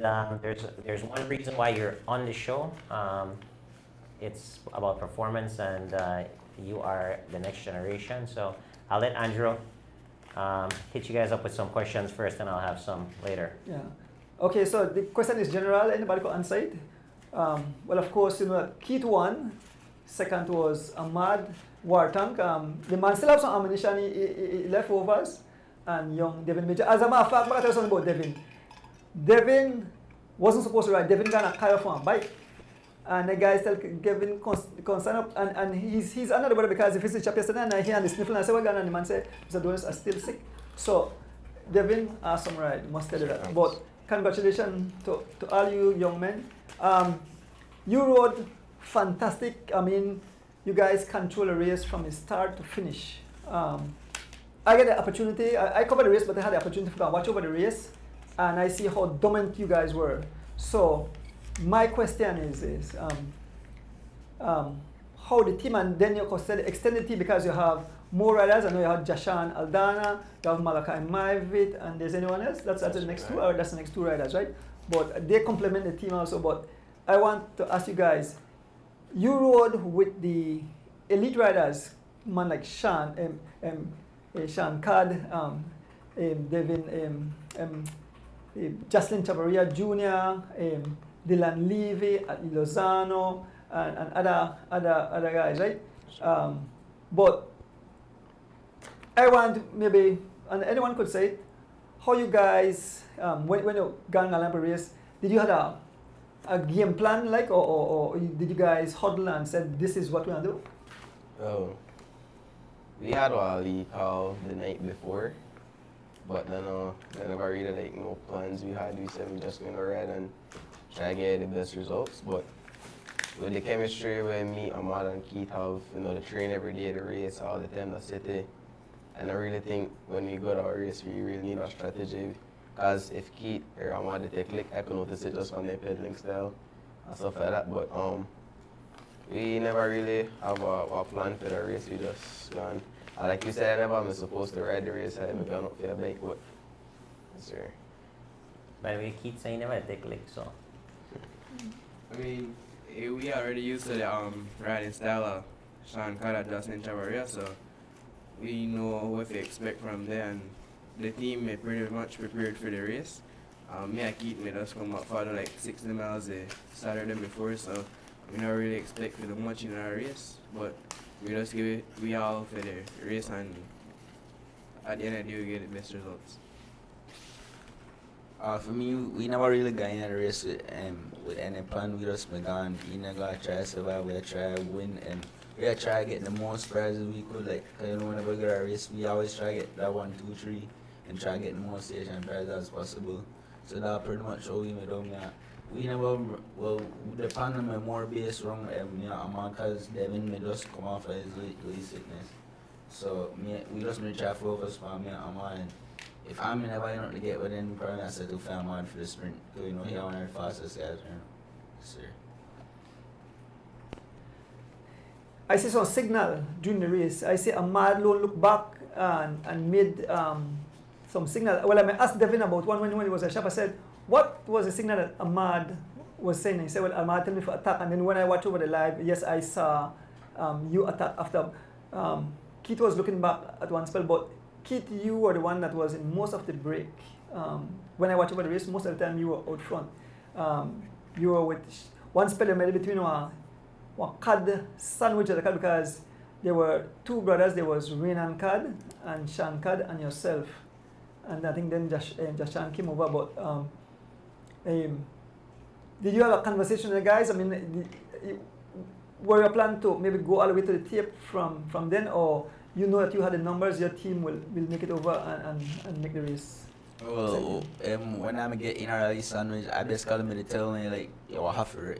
there's one reason why you're on the show. It's about performance, and you are the next generation. So I'll let Andrew hit you guys up with some questions first, and I'll have some later. Yeah. Okay. So the question is general. Anybody could answer it. Well, of course, you know, Keith won. Second was Ahmad Wartank. The man still have some ammunition, he leftovers, and young Devin Major. As a matter of fact, I'm going to tell you something about Devin. Devin wasn't supposed to ride. Devin got a car from a bike. And the guys tell Devin, stand up, and he's another brother because if he's a chap yesterday and I hear the sniffling, I say, well, and the man said, Mr. Donis are still sick. So, Devin, awesome ride, must tell you that. But congratulations to all you young men. You rode fantastic. I mean, you guys control a race from the start to finish. I get the opportunity, I covered the race, but I had the opportunity to watch over the race, and I see how dominant you guys were. So, my question is how the team, and then you consider the extended team because you have more riders. I know you have Jashan Aldana, you have Malachi Maivit, and there's anyone else? That's the next two, or that's the next two riders, right? But they complement the team also. But I want to ask you guys, you rode with the elite riders, man like Sean, Sean Cad, Devin, Jocelyn Chavarria Jr., Dylan Levy, Lozano, and other guys, right? But I want maybe, and anyone could say, how you guys, when you got an Olympic race, did you have a game plan like, or did you guys huddle and said this is what we're gonna do? Oh, we had a league call the night before, but then I never really like no plans we had. We said we just gonna ride and try to get the best results. But with the chemistry with me, Ahmad and Keith have, the train every day, the race all the time, the city. And I really think when we go to our race, we really need a strategy. Because if Keith or Ahmad they take lick, I can notice it just from their pedaling style and stuff like that. But we never really have a plan for the race. We just gone. Like you said, I never am supposed to ride the race. I haven't gone up for a bike, but yes, sir. By the way, Keith saying never take lick, so. I mean, we already used to the riding style of Sean Carter, Justin Chavarria, so we know what to expect from there, and the team is pretty much prepared for the race. Me and Keith made us come up for like 60 miles the Saturday before, so we not really expect for much in our race, but we just give it we all for the race, and at the end of the day we get the best results. For me, we never really got in a race with any plan. We just been gone, gonna try to survive, we try to win, and we try to get the most prizes we could. Like, whenever we get a race, we always try to get that 1, 2, 3, and try to get the most station prizes as possible. So that's pretty much how we made them. We never, the plan is more based on Ahmad, because Devin may just come off of his weight sickness. So we just try to focus on me and Ahmad. And if I'm never enough to get within, probably I said to find Ahmad for the sprint. Because he one of the fastest guys, Sir. I see some signal during the race. I see Ahmad look back and made some signal. Well, I asked Devin about one when he was at shop. I said, what was the signal that Ahmad was saying? He said, well, Ahmad told me for attack. And then when I watched over the live, yes, I saw you attack after. Keith was looking back at one spell, but Keith, you were the one that was in most of the break. When I watched over the race, most of the time you were out front. You were with one spell you made between one Cad sandwich at the Cad, because there were two brothers. There was Renan Cad and Sean Cad and yourself. And I think then Jashan came over. But did you have a conversation with the guys? I mean, were you planning to maybe go all the way to the tape from then, or you know that you had the numbers, your team will make it over and make the race? Well, when I'm getting a rally sandwich, I just call me to tell me like you have to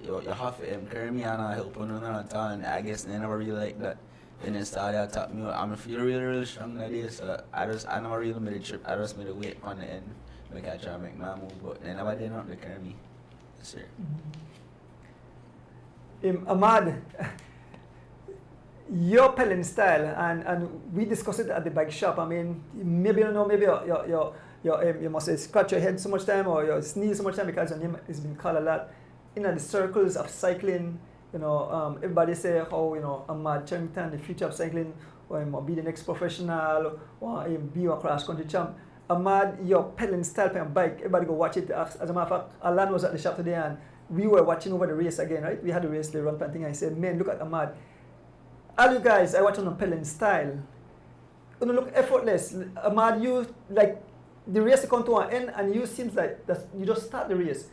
carry me and I help on another time. I guess they never really like that. Then they started to tap me. I'm feel really strong like this. So I never really made a trip. I just made a wait on the end, make I try to make my move, but they never did not to carry me. Yes, sir. Ahmad, your pedaling style, and we discussed it at the bike shop. I mean, maybe you know, maybe you must say scratch your head so much time or you sneeze so much time because your name has been called a lot. In the circles of cycling, everybody say how Ahmad Charrington, the future of cycling, or be the next professional, or be a cross country champ. Ahmad, your pedaling style on your bike, everybody go watch it. As a matter of fact, Alan was at the shop today and we were watching over the race again, right? We had the race, the run thing. I said, man, look at Ahmad. All you guys, I watch on a pedaling style. You look effortless. Ahmad, you like the race come to an end and you seems like you just start the race.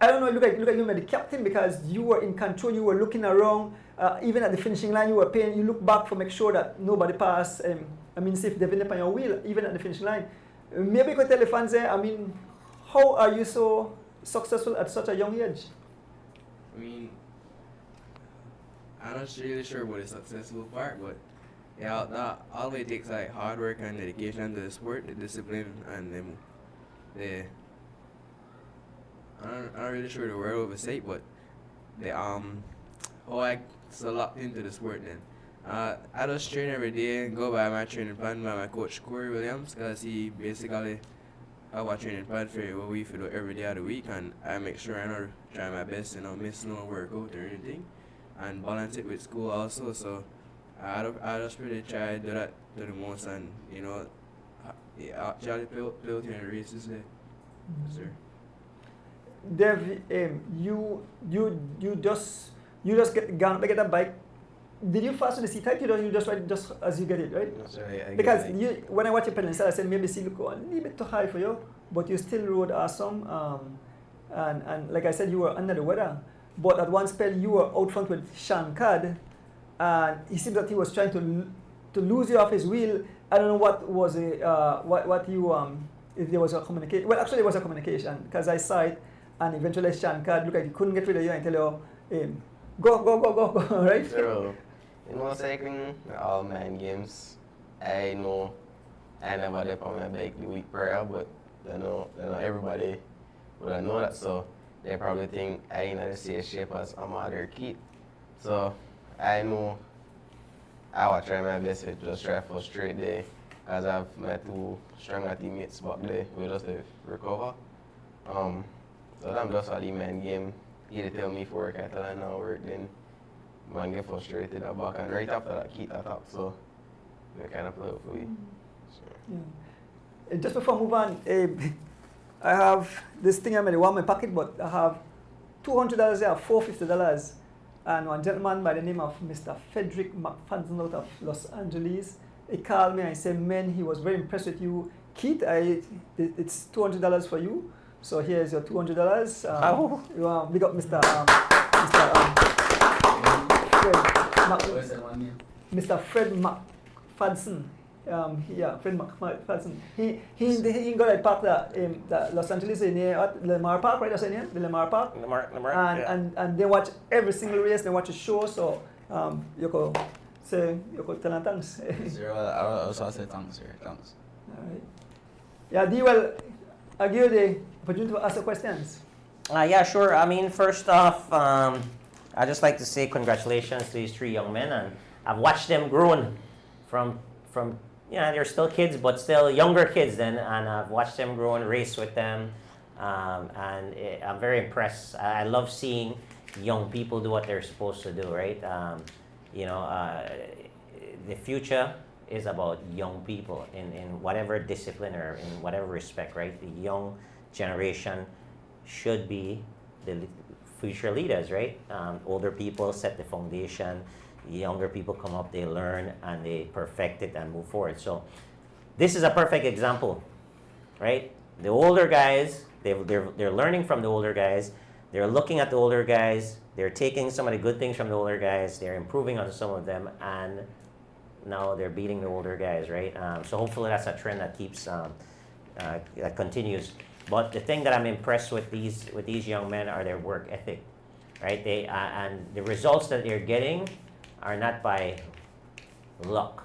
I don't know, look like you were the captain because you were in control, you were looking around, even at the finishing line you were paying, you look back to make sure that nobody passed. See if Devin on your wheel, even at the finishing line. Maybe you could tell the fans there, how are you so successful at such a young age? I mean, I'm not really sure about the successful part, but yeah, that always takes like hard work and dedication to the sport, the discipline, and I'm not really sure the word of the state, but how I so locked into the sport then. I just train every day and go by my training plan by my coach Corey Williams, because he basically have a training plan for what we do every day of the week, and I make sure I know try my best and not miss no workout or anything, and balance it with school also. So I just really try to do that to the most, and actually play out in the races there. Yes, sir. Dev, you just get a bike. Did you fasten the C type? You just ride it just as you get it, right? That's right. I Because get it. you, when I watch your pedal, I said maybe C look a little bit too high for you, but you still rode awesome. And like I said, you were under the weather. But at one spell, you were out front with Sean Cad, and he seemed that he was trying to lose you off his wheel. I don't know what was what you if there was a communication. Well, actually, there was a communication because I saw it, and eventually Sean Cad looked like he couldn't get rid of you and tell you, go, right? So, cycling, all man games. I know I never did on my bike the week prior, but they know everybody would know that, so they probably think I ain't in the same shape as Ahmad or Keith. So I know I will try my best to just try for straight day, because I have my two stronger teammates back there who just recover. So I'm just a the man game. He tell me for work, I tell him now work, then man get frustrated at back, and right after that Keith attack, so we kind of play it for you. So. Yeah. Just before I move on, I have this thing I made in my pocket, but I have $200 there, $450, and one gentleman by the name of Mr. Frederick McFadden out of Los Angeles. He called me and he said, "Man, he was very impressed with you, Keith. It's $200 for you. So here's your $200. Big up Mr. Mr. Fred McFadden. Fred McFadden. He got a park the Los Angeles near Lamar Park, right? That's the name, the Lamar Park. Lamar, and they watch every single race. They watch a show. So you could tell them thanks. Sir, I also say thanks, sir. Thanks. All right. Yeah, D. Well, I give you the opportunity to ask the questions. Yeah, sure. I mean, first off, I'd just like to say congratulations to these three young men, and I've watched them growing from they're still kids, but still younger kids then, and I've watched them grow and race with them, and I'm very impressed. I love seeing young people do what they're supposed to do, right? The future is about young people in whatever discipline or in whatever respect, right? The young generation should be the future leaders, right? Older people set the foundation. Younger people come up, they learn, and they perfect it and move forward. So this is a perfect example, right? The older guys, they're learning from the older guys. They're looking at the older guys. They're taking some of the good things from the older guys. They're improving on some of them, and now they're beating the older guys, right? So hopefully that's a trend that keeps that continues. But the thing that I'm impressed with these young men are their work ethic, right? They and the results that they're getting are not by luck.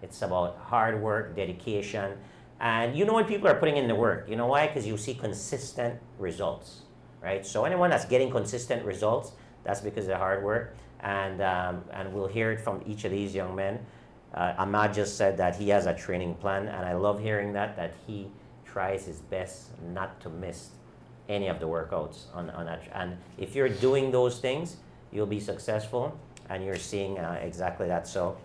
It's about hard work, dedication, and when people are putting in the work, you know why? Because you see consistent results, right? So anyone that's getting consistent results, that's because of hard work, and we'll hear it from each of these young men. Ahmad just said that he has a training plan, and I love hearing that he tries his best not to miss any of the workouts on that. And if you're doing those things, you'll be successful, and you're seeing exactly that. So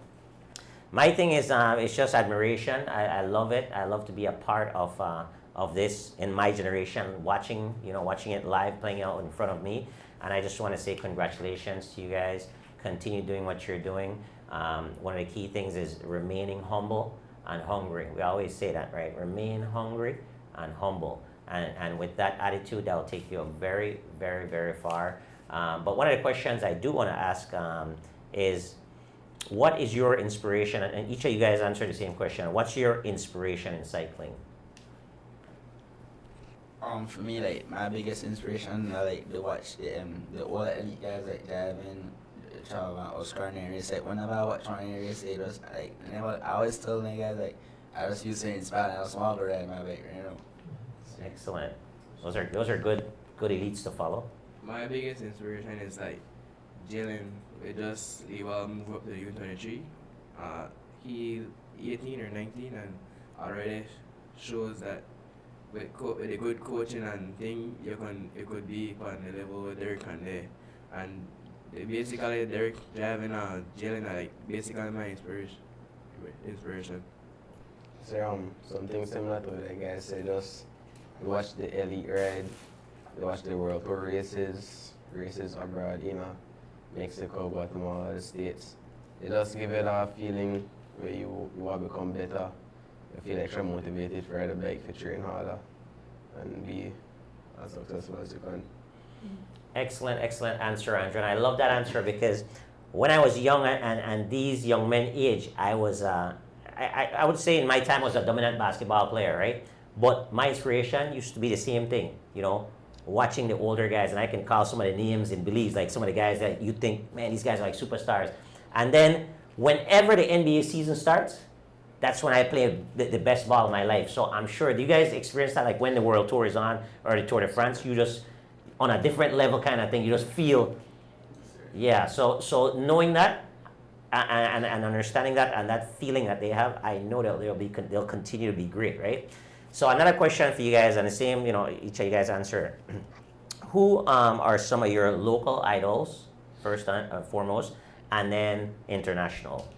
my thing is it's just admiration. I love it. I love to be a part of this in my generation, watching it live, playing out in front of me. And I just want to say congratulations to you guys. Continue doing what you're doing. One of the key things is remaining humble and hungry. We always say that, right? Remain hungry and humble. And with that attitude, that will take you very, very, very far. But one of the questions I do want to ask is, what is your inspiration? And each of you guys answer the same question. What's your inspiration in cycling? For me, like, my biggest inspiration, I like to watch the all elite guys like Gavin, Oscar, and race. Like, whenever I watch one race, it was like, I always tell them guys, like, I just used to inspire a small girl at my bike, Excellent. Those are good elites to follow. My biggest inspiration is like Jalen, we just he will move up to U23. He 18 or 19 and already shows that with a good coaching and thing, you could be on the level with Derek and there. And basically Derek driving Jalen are like basically my inspiration. So something similar to what the guys said, just watch the elite ride, watch the World Tour races abroad, Mexico, Guatemala, the States. It just give it a feeling where you want to become better. You feel extra motivated to ride a bike, for train harder, and be as successful as you can. Excellent answer, Andrew. And I love that answer because when I was young and these young men age, I was, I would say in my time I was a dominant basketball player, right? But my inspiration used to be the same thing, watching the older guys, and I can call some of the names and beliefs, like some of the guys that you think, man, these guys are like superstars. And then whenever the NBA season starts, that's when I play the best ball of my life. So I'm sure, do you guys experience that, like when the World Tour is on or the Tour de France, you just, on a different level kind of thing, you just feel, yeah. So knowing that and understanding that and that feeling that they have, I know that they'll continue to be great, right? So another question for you guys, and the same, each of you guys answer. Who are some of your local idols, first and foremost, and then international?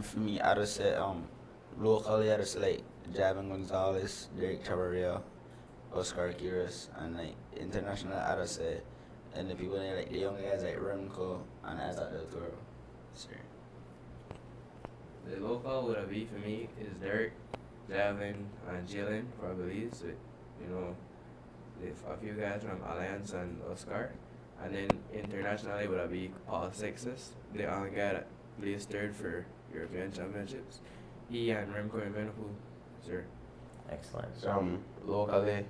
For me, I just say locally, I just like Javin Gonzalez, Derek Chavarria, Oscar Quiros, and like international, I just say, and the people there, like the young guys like Remco and Isaac Del Toro. Sure. The local would be for me is Derek, Javin, and Jalen probably. So, a few guys from Alliance and Oscar, and then internationally would be Paul Sextus, the only guy that plays third for European Championships. He and Remco and Benepool, sir. Excellent. Locally,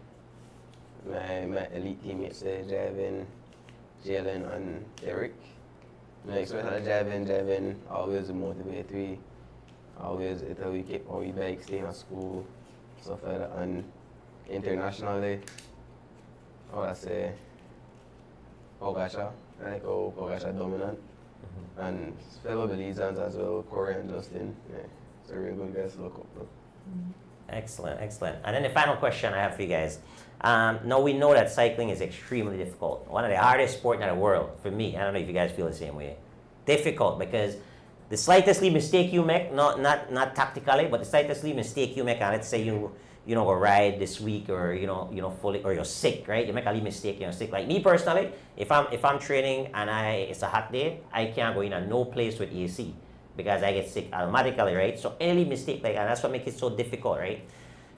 my elite teammates there, Javin, Jalen, and Derek. Especially Javin always motivate me. Always until we keep our bike, staying at school, stuff like that. And internationally, I would say Pogacar. I like how Pogacar dominant. And fellow Belizeans as well, Corey and Justin. Yeah, it's a really good guys to look up to. Excellent. And then the final question I have for you guys. Now we know that cycling is extremely difficult. One of the hardest sports in the world for me. I don't know if you guys feel the same way. Difficult because the slightest mistake you make, not tactically, but the slightest mistake you make, and let's say you go ride this week, or fully, or you're sick, right? You make a little mistake, you're sick. Like me personally, if I'm training and it's a hot day, I can't go in a no place with AC because I get sick automatically, right? So any mistake and that's what makes it so difficult, right?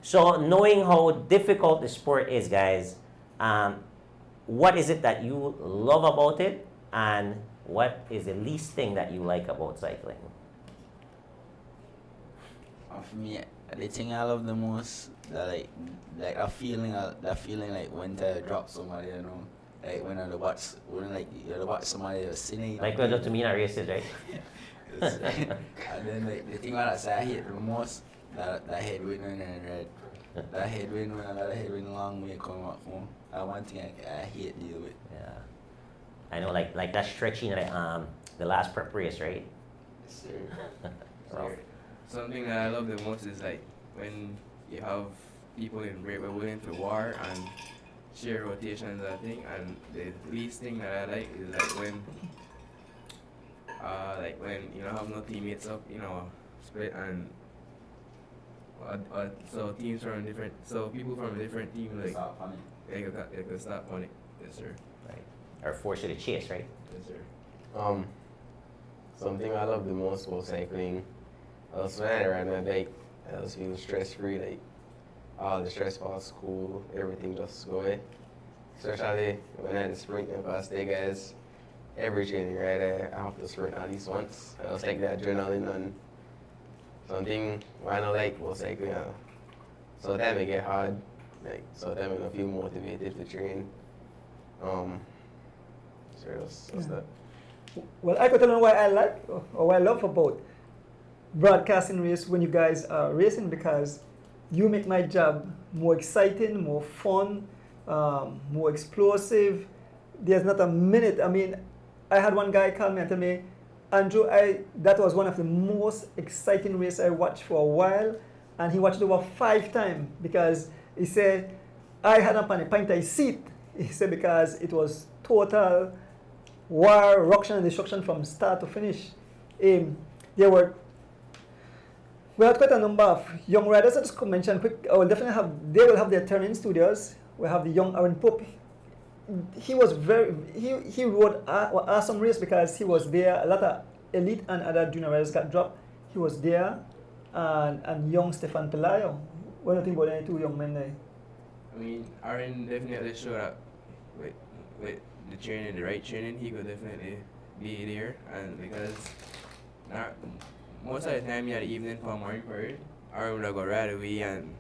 So knowing how difficult the sport is, guys, what is it that you love about it, and what is the least thing that you like about cycling? For me, the thing I love the most, that that feeling like when to drop somebody, like when you watch somebody sitting. Like when to me in races, right? And then the thing that I hate the most, that headwind when I ride. That headwind when I got a headwind long way coming back home. That one thing I hate deal with. Yeah. I know, like that stretching, the last prep race, right? Yes, sir. Rough. Something that I love the most is like when you have people in break we're willing to war and share rotations, I think. And the least thing that I like is when you don't have no teammates up, split and so teams from different, so people from a different team Stop funny. they could stop on it. Yes, sir. Right. Or force you to chase, right? Yes, sir. Something I love the most about cycling, also when I ride my bike, I just feel stress-free, like all the stress for school, everything just go away. Especially when I had to sprint and past the guys, every training ride I have to sprint at least once. I just like the adrenaline and something I don't like about cycling. Sometimes it get hard, sometimes I don't feel motivated to train. That's that. Well, I could tell you why I like or why I love about broadcasting race when you guys are racing, because you make my job more exciting, more fun, more explosive. There's not a minute. I mean, I had one guy call me and tell me, Andrew, that was one of the most exciting races I watched for a while, and he watched it over 5 times because he said, I had up on a pint of seat. He said because it was total war, ruction and destruction from start to finish. We had quite a number of young riders. I just could mention quick. I will definitely they will have their turn in studios. We have the young Aaron Pope. He was he rode an awesome race because he was there. A lot of elite and other junior riders got dropped. He was there, and young Stefan Pelayo. What do you think about any 2 young men there? I mean, Aaron definitely showed up with the training, the right training. He could definitely be there, and because most of the time you had the evening for morning parade, Aaron would go right away, and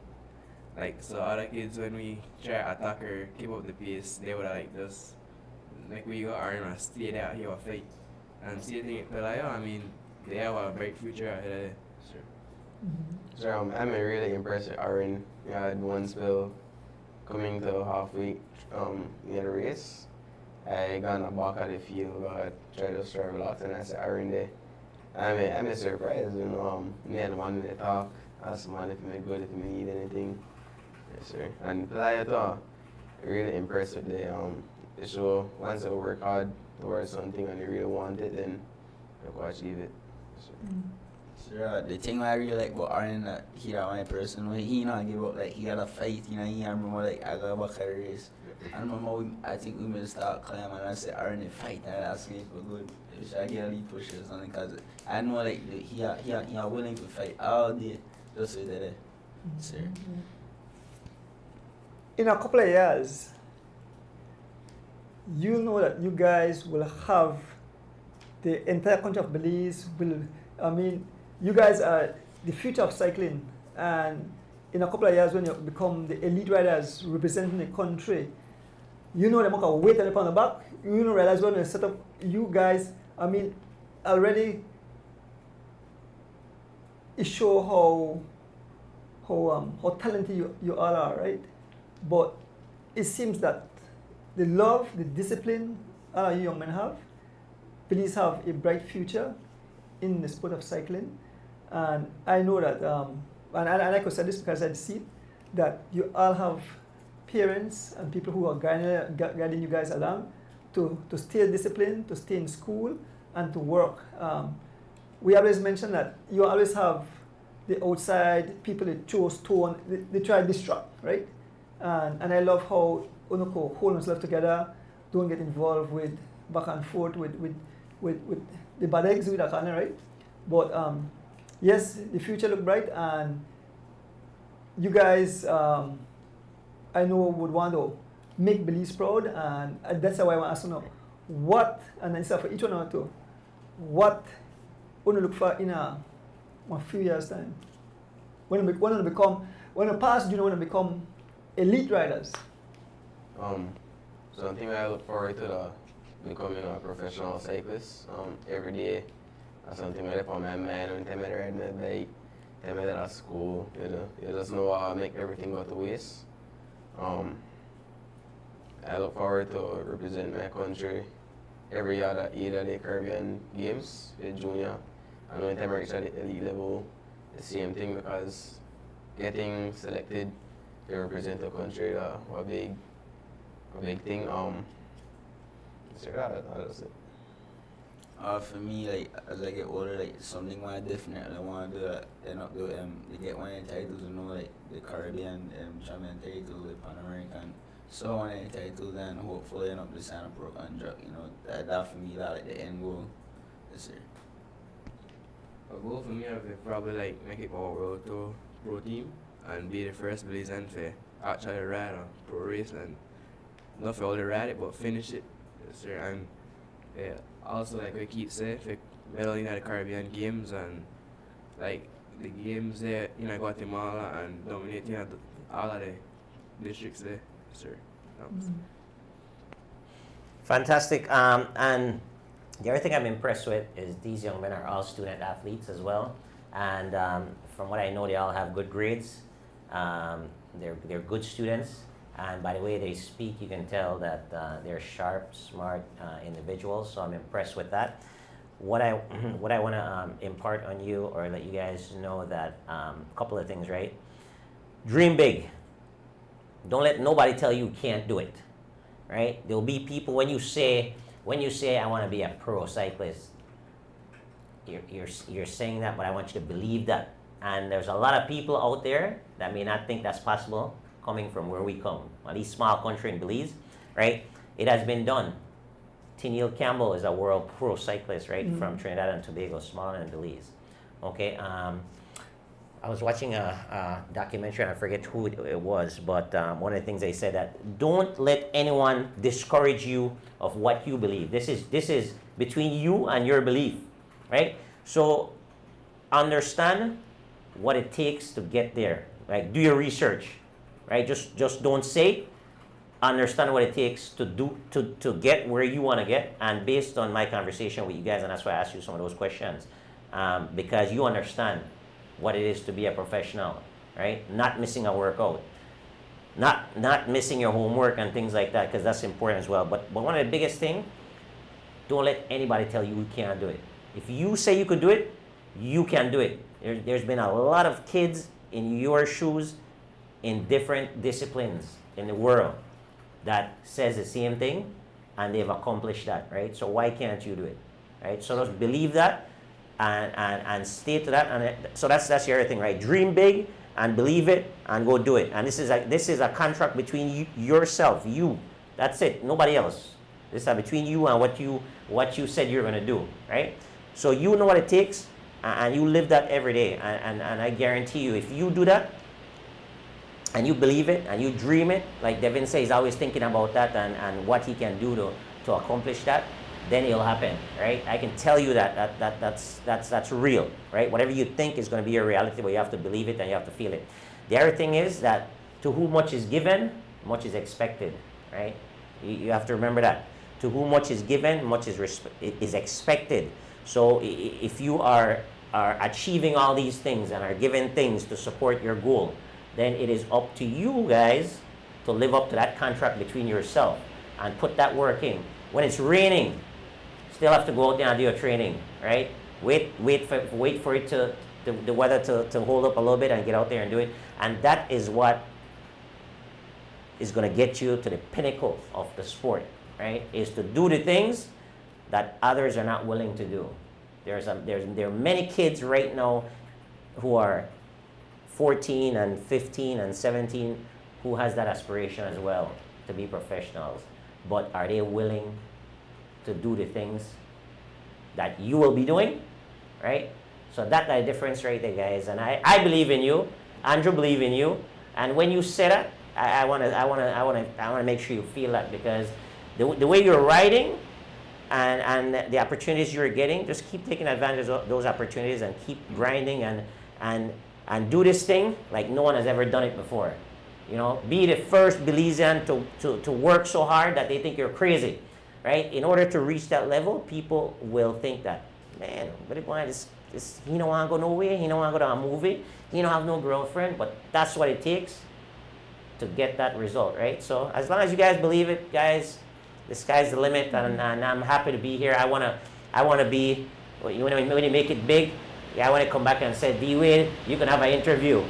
like so other kids when we try to attack or keep up the pace, they would like just like we got Aaron and stay there, he would fight. And see the thing with Pelayo, I mean, they have a bright future ahead of them. Sure. So I'm really impressed with Aaron. We had one spell coming to halfway near the race. I got in the back of the field, but tried to serve a lot, and I said Aaron there. I'm surprised, you know, me and the man in the talk, asked the man if he good, if he need anything. Yes, sir. And Pelayo too, really impressed with the show. Once I work hard towards something and you really want it, then you can achieve it. Yes, sir. So the thing I really like about Aaron, that he that one person, when he not give up, like he got a fight, you know, he remember like I got back at the race. I remember I think we made start climbing and I said Aaron fight and I asked him for good. Should I get a lead push or something? Because I know like he are willing to fight all day just with that. So In a couple of years, you know that you guys will have the entire country of Belize you guys are the future of cycling, and in a couple of years when you become the elite riders representing the country, you know they're not going to wait on the back. You know, realize when you set up, you guys, already it show how talented you all are, right? But it seems that the love, the discipline all of you young men have, please have a bright future in the sport of cycling. And I know that, and I could say this because I see that you all have parents and people who are guiding you guys along to stay disciplined, to stay in school, and to work. We always mention that you always have the outside people that chose tone, they try to distract, right? And I love how Unuko hold themselves together, don't get involved with back and forth with the bad eggs with Akane, right? But yes, the future look bright, and you guys, I know would want to make Belize proud, and that's why I want to ask you know what, and then for each one or two, what you look for in a few years time when you pass, you want to become elite riders. Something I look forward to becoming a professional cyclist. Every day, that's something I put on my mind when I ride my bike, time I at school. You just know I make everything go to waste. I look forward to represent my country every year at either the Caribbean Games, the junior, and when I reach at the elite level, the same thing, because getting selected to represent the country a big thing. So that's it. For me, like as I get older, like something I definitely want to do, end up doing to get one of the titles, you know, like the Caribbean champion title, the Pan American, so one of the titles, and hopefully end up to sign a pro contract. You know, that for me, that like the end goal this year. A goal for me would be probably like make it our world tour pro team and be the first Belizean to actually ride a pro race, and not for all the ride it but finish it. Yes, sir. And yeah, also like we keep saying, like medaling at the Caribbean Games and like the games there in Guatemala and dominating at all of the districts there, yes, sir. Fantastic. And the other thing I'm impressed with is these young men are all student athletes as well. And from what I know, they all have good grades. They're good students. And by the way they speak, you can tell that they're sharp, smart individuals. So I'm impressed with that. What I want to impart on you or let you guys know that a couple of things, right? Dream big. Don't let nobody tell you can't do it, right? There'll be people when you say I want to be a pro cyclist. You're saying that, but I want you to believe that. And there's a lot of people out there that may not think that's possible, coming from where we come, at least small country in Belize, right? It has been done. Tennille Campbell is a world pro cyclist, right, from Trinidad and Tobago, smaller than Belize. Okay, I was watching a documentary, and I forget who it was, but one of the things they said that don't let anyone discourage you of what you believe. This is between you and your belief, right? So understand what it takes to get there, right? Do your research, right? Just don't say. Understand what it takes to do to get where you want to get, and based on my conversation with you guys, and that's why I asked you some of those questions, because you understand what it is to be a professional, right? Not missing a workout, not missing your homework and things like that, because that's important as well. But one of the biggest thing, don't let anybody tell you can't do it. If you say you could do it, you can do it. There's been a lot of kids in your shoes in different disciplines in the world that says the same thing, and they've accomplished that, right? So why can't you do it, right? So just believe that and stay to that. And so that's the other thing, right? Dream big and believe it and go do it. And this is a contract between yourself, you. That's it. Nobody else. This is between you and what you said you're going to do, right? So you know what it takes, and you live that every day. And I guarantee you, if you do that, and you believe it, and you dream it, like Devin says, he's always thinking about that and what he can do to accomplish that, then it'll happen, right? I can tell you that's real, right? Whatever you think is going to be your reality, but you have to believe it and you have to feel it. The other thing is that to whom much is given, much is expected, right? You have to remember that. To whom much is given, much is expected. So if you are achieving all these things and are given things to support your goal, then it is up to you guys to live up to that contract between yourself and put that work in. When it's raining, still have to go out there and do your training, right? Wait for it the weather to hold up a little bit and get out there and do it. And that is what is going to get you to the pinnacle of the sport, right? Is to do the things that others are not willing to do. There are many kids right now who are 14 and 15 and 17 who has that aspiration as well to be professionals. But are they willing to do the things that you will be doing, right? So that's the difference right there, guys. And I believe in you. Andrew believe in you. And when you say that, I want to make sure you feel that, because the way you're riding and the opportunities you're getting, just keep taking advantage of those opportunities and keep grinding and do this thing like no one has ever done it before. You know, be the first Belizean to work so hard that they think you're crazy, right? In order to reach that level, people will think that, man, but he don't want to go nowhere, he don't want to go to a movie, he don't have no girlfriend, but that's what it takes to get that result, right? So as long as you guys believe it, guys, the sky's the limit, and I'm happy to be here. I wanna be, when you make it big, I want to come back and say, D-Wade, you can have an interview,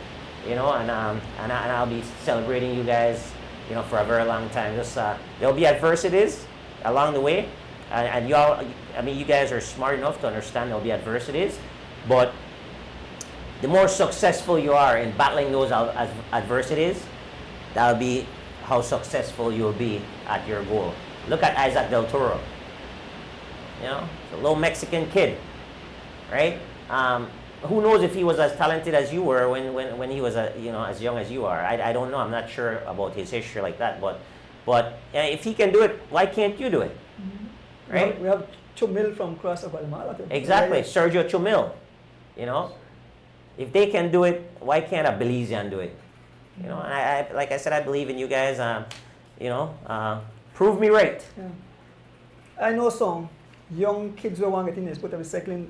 you know, and I'll be celebrating you guys, you know, for a very long time. Just there'll be adversities along the way, and y'all, I mean, you guys are smart enough to understand there'll be adversities, but the more successful you are in battling those adversities, that'll be how successful you'll be at your goal. Look at Isaac Del Toro, you know, a little Mexican kid, right? Who knows if he was as talented as you were when he was as young as you are. I don't know. I'm not sure about his history like that. But if he can do it, why can't you do it? Mm-hmm. Right? We have Chumil from Cross of Guatemala. Exactly, Sergio Chumil. You know, if they can do it, why can't a Belizean do it? You know, and I like I said, I believe in you guys. You know, prove me right. Yeah. I know some young kids who want to get in this sport of recycling.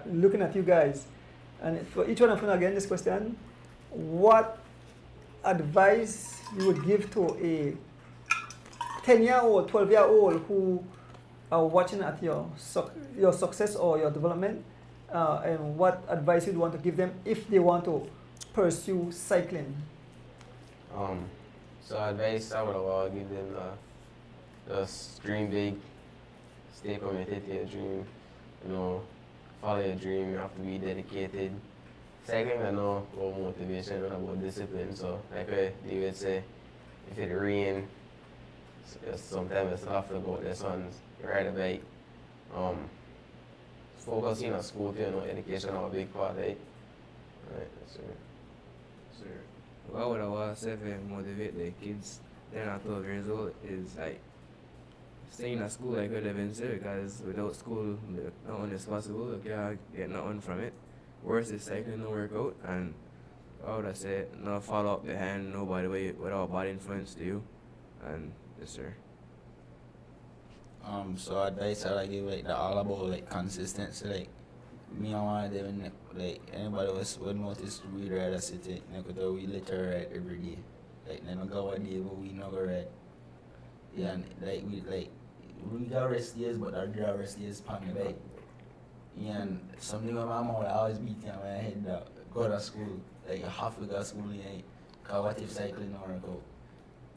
Looking at you guys, and for each one of you again, this question: what advice you would give to a 10-year-old, 12-year-old who are watching at your success or your development, and what advice you'd want to give them if they want to pursue cycling? So advice I would give them just dream big, stay committed to your dream, you know, follow your dream, you have to be dedicated. Cycling I know about motivation and about discipline, so like David say, if it rain, sometimes you still have to go out the sun, ride a bike. Focusing on school too, you know, education is a big part, right? Right, that's it. Sir, what would I want to say to motivate the kids? They're not 12 years old. Is like staying at school, like could have been said, because without school, nothing is possible. You can't get nothing from it. Worse is cycling no work out, and I would have said no follow up behind nobody without bad influence to you. And yes, sir. So advice I like give like the all about like consistency. Like me, I want them like anybody else would notice we rather sit it. Like we literally ride every day. Like never go one day, but we never ride. Yeah, and we got rest days, but our rest days pan the bike. Yeah, and something with my mom would always beat me when I head go to school. Like you have to go to school, yeah. Cause what if cycling don't work out?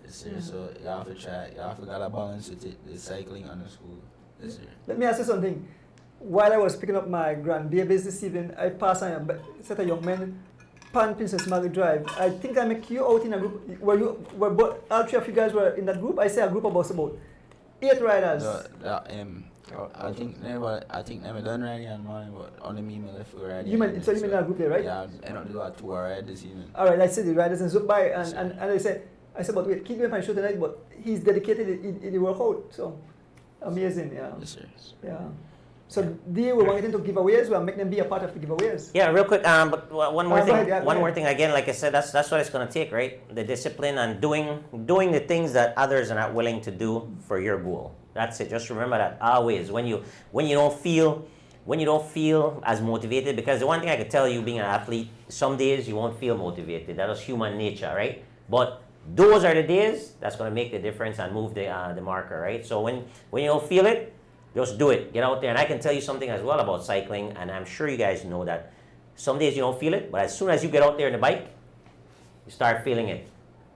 Yes, sir. So you have to try. You have to get a balance with it, the cycling and the school. Yes, sir. Let me ask you something. While I was picking up my grandbabies this evening, I passed on a set of young men, Pan Princess Margaret Drive. I think I met you out in a group. Were both, all three of you guys were in that group? I say a group of us about 8 riders. I think never done riding on morning, but only me left for riding. You mean in that group there, right? Yeah, I don't do a 2 hour ride this evening. All right, I said the riders and zoom by, and I said, but wait, keep him on show tonight, but he's dedicated in the workout, so amazing, yeah. Yes, sir. Yeah. So they were wanting to giveaways, we'll make them be a part of the giveaways. Yeah, real quick. But one more Go thing. ahead, yeah, go One more ahead. thing. Again, like I said, that's what it's gonna take, right? The discipline and doing the things that others are not willing to do for your goal. That's it. Just remember that always. When you don't feel as motivated, because the one thing I could tell you, being an athlete, some days you won't feel motivated. That is human nature, right? But those are the days that's gonna make the difference and move the marker, right? So when you don't feel it, just do it. Get out there. And I can tell you something as well about cycling, and I'm sure you guys know that some days you don't feel it, but as soon as you get out there on the bike, you start feeling it.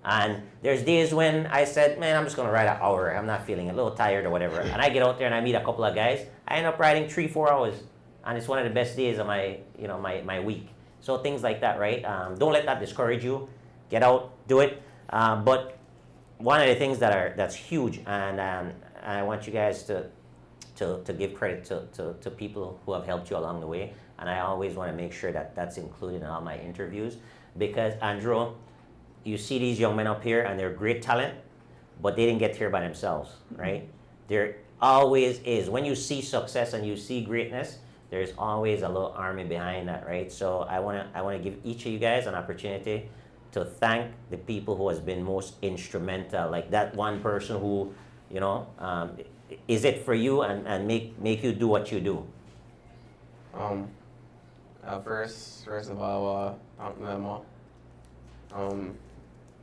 And there's days when I said, man, I'm just going to ride an hour. I'm not feeling it, a little tired or whatever. And I get out there and I meet a couple of guys. I end up riding 3-4 hours. And it's one of the best days of my week. So things like that, right? Don't let that discourage you. Get out, do it. But one of the things that's huge, and I want you guys to give credit to people who have helped you along the way. And I always want to make sure that that's included in all my interviews. Because, Andrew, you see these young men up here and they're great talent, but they didn't get here by themselves, right? There always is. When you see success and you see greatness, there's always a little army behind that, right? So I wanna give each of you guys an opportunity to thank the people who has been most instrumental, like that one person who, is it for you and make you do what you do. First of all, thank my mom.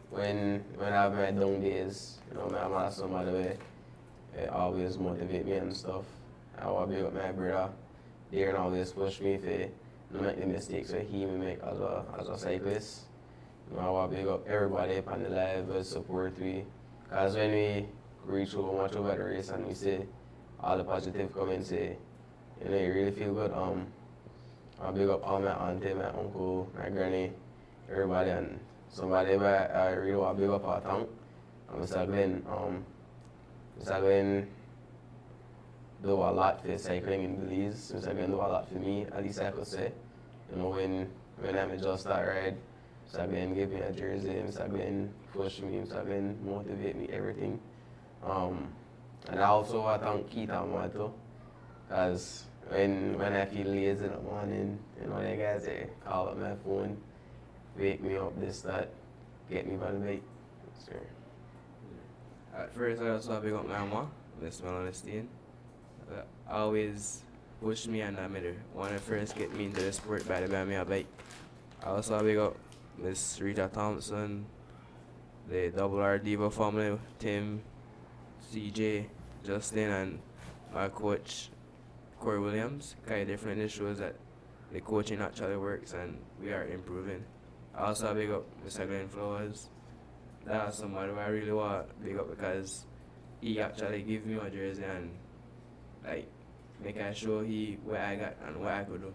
When I have my down days, my mom has somebody way, it always motivate me and stuff. I want to be with my brother. They always push me to not make the mistakes that he may make as a cyclist. I want to big up everybody on the live will support me. Because when we reach over much over the race and we see all the positive comments, you really feel good. I big up all my auntie, my uncle, my granny, everybody, and somebody I really want to big up our town. Mr. Glenn do a lot for cycling in Belize. Mr. Glenn do a lot for me, at least I could say. When I just start ride, Mr. Glenn give me a jersey, Mr. Glenn push me, Mr. Glenn motivate me, everything. And I also want to thank Keith and Mato, because when I feel lazy in the morning, the guys they call up my phone, wake me up, this, that, get me on the bike. Sure. At first, I also big up my mama, Miss Melanie. Always push me and admit when I first get me into the sport by the buy me a bike. I also big up Miss Rita Thompson, the Double R Diva family, Tim, CJ, Justin, and my coach, Corey Williams. Kind of different. It shows that the coaching actually works and we are improving. I also big up Mr. Glenn Flowers. That's somebody who I really want to big up because he actually give me a jersey and like make I show he what I got and what I could do.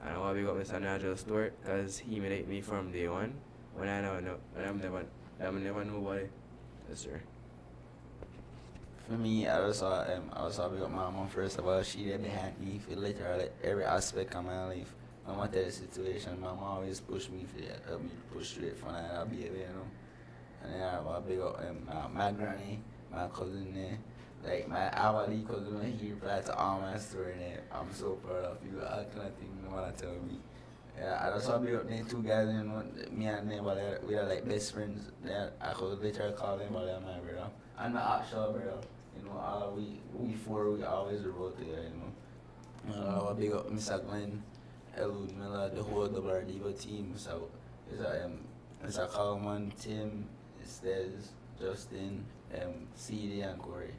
And I want to big up Mr. Nigel Stewart because he made me from day one when I never know, when I'm never nobody. Yes, sir. For me, I was big up my mom first of all. She did behind me for literally every aspect of my life. No matter the situation, my mom always pushed me to help me push through it for that I'll be able, you know. And then I want to big up my granny, my cousin there. Like my Awali cousin, when he replied to all my story there, I'm so proud of you. All kind of things you want to tell me. Yeah, I just want to big up them two guys, you know, me and them, but we are like best friends. I could literally call them, but they're my brother. And my actual brother. You know, all we four, we always rode together, you know. I want to big up Mr. Glenn, Elwood Miller, the whole Double R Diva team. So, it's a Coleman, Tim, Stez, Justin, CD, and Corey.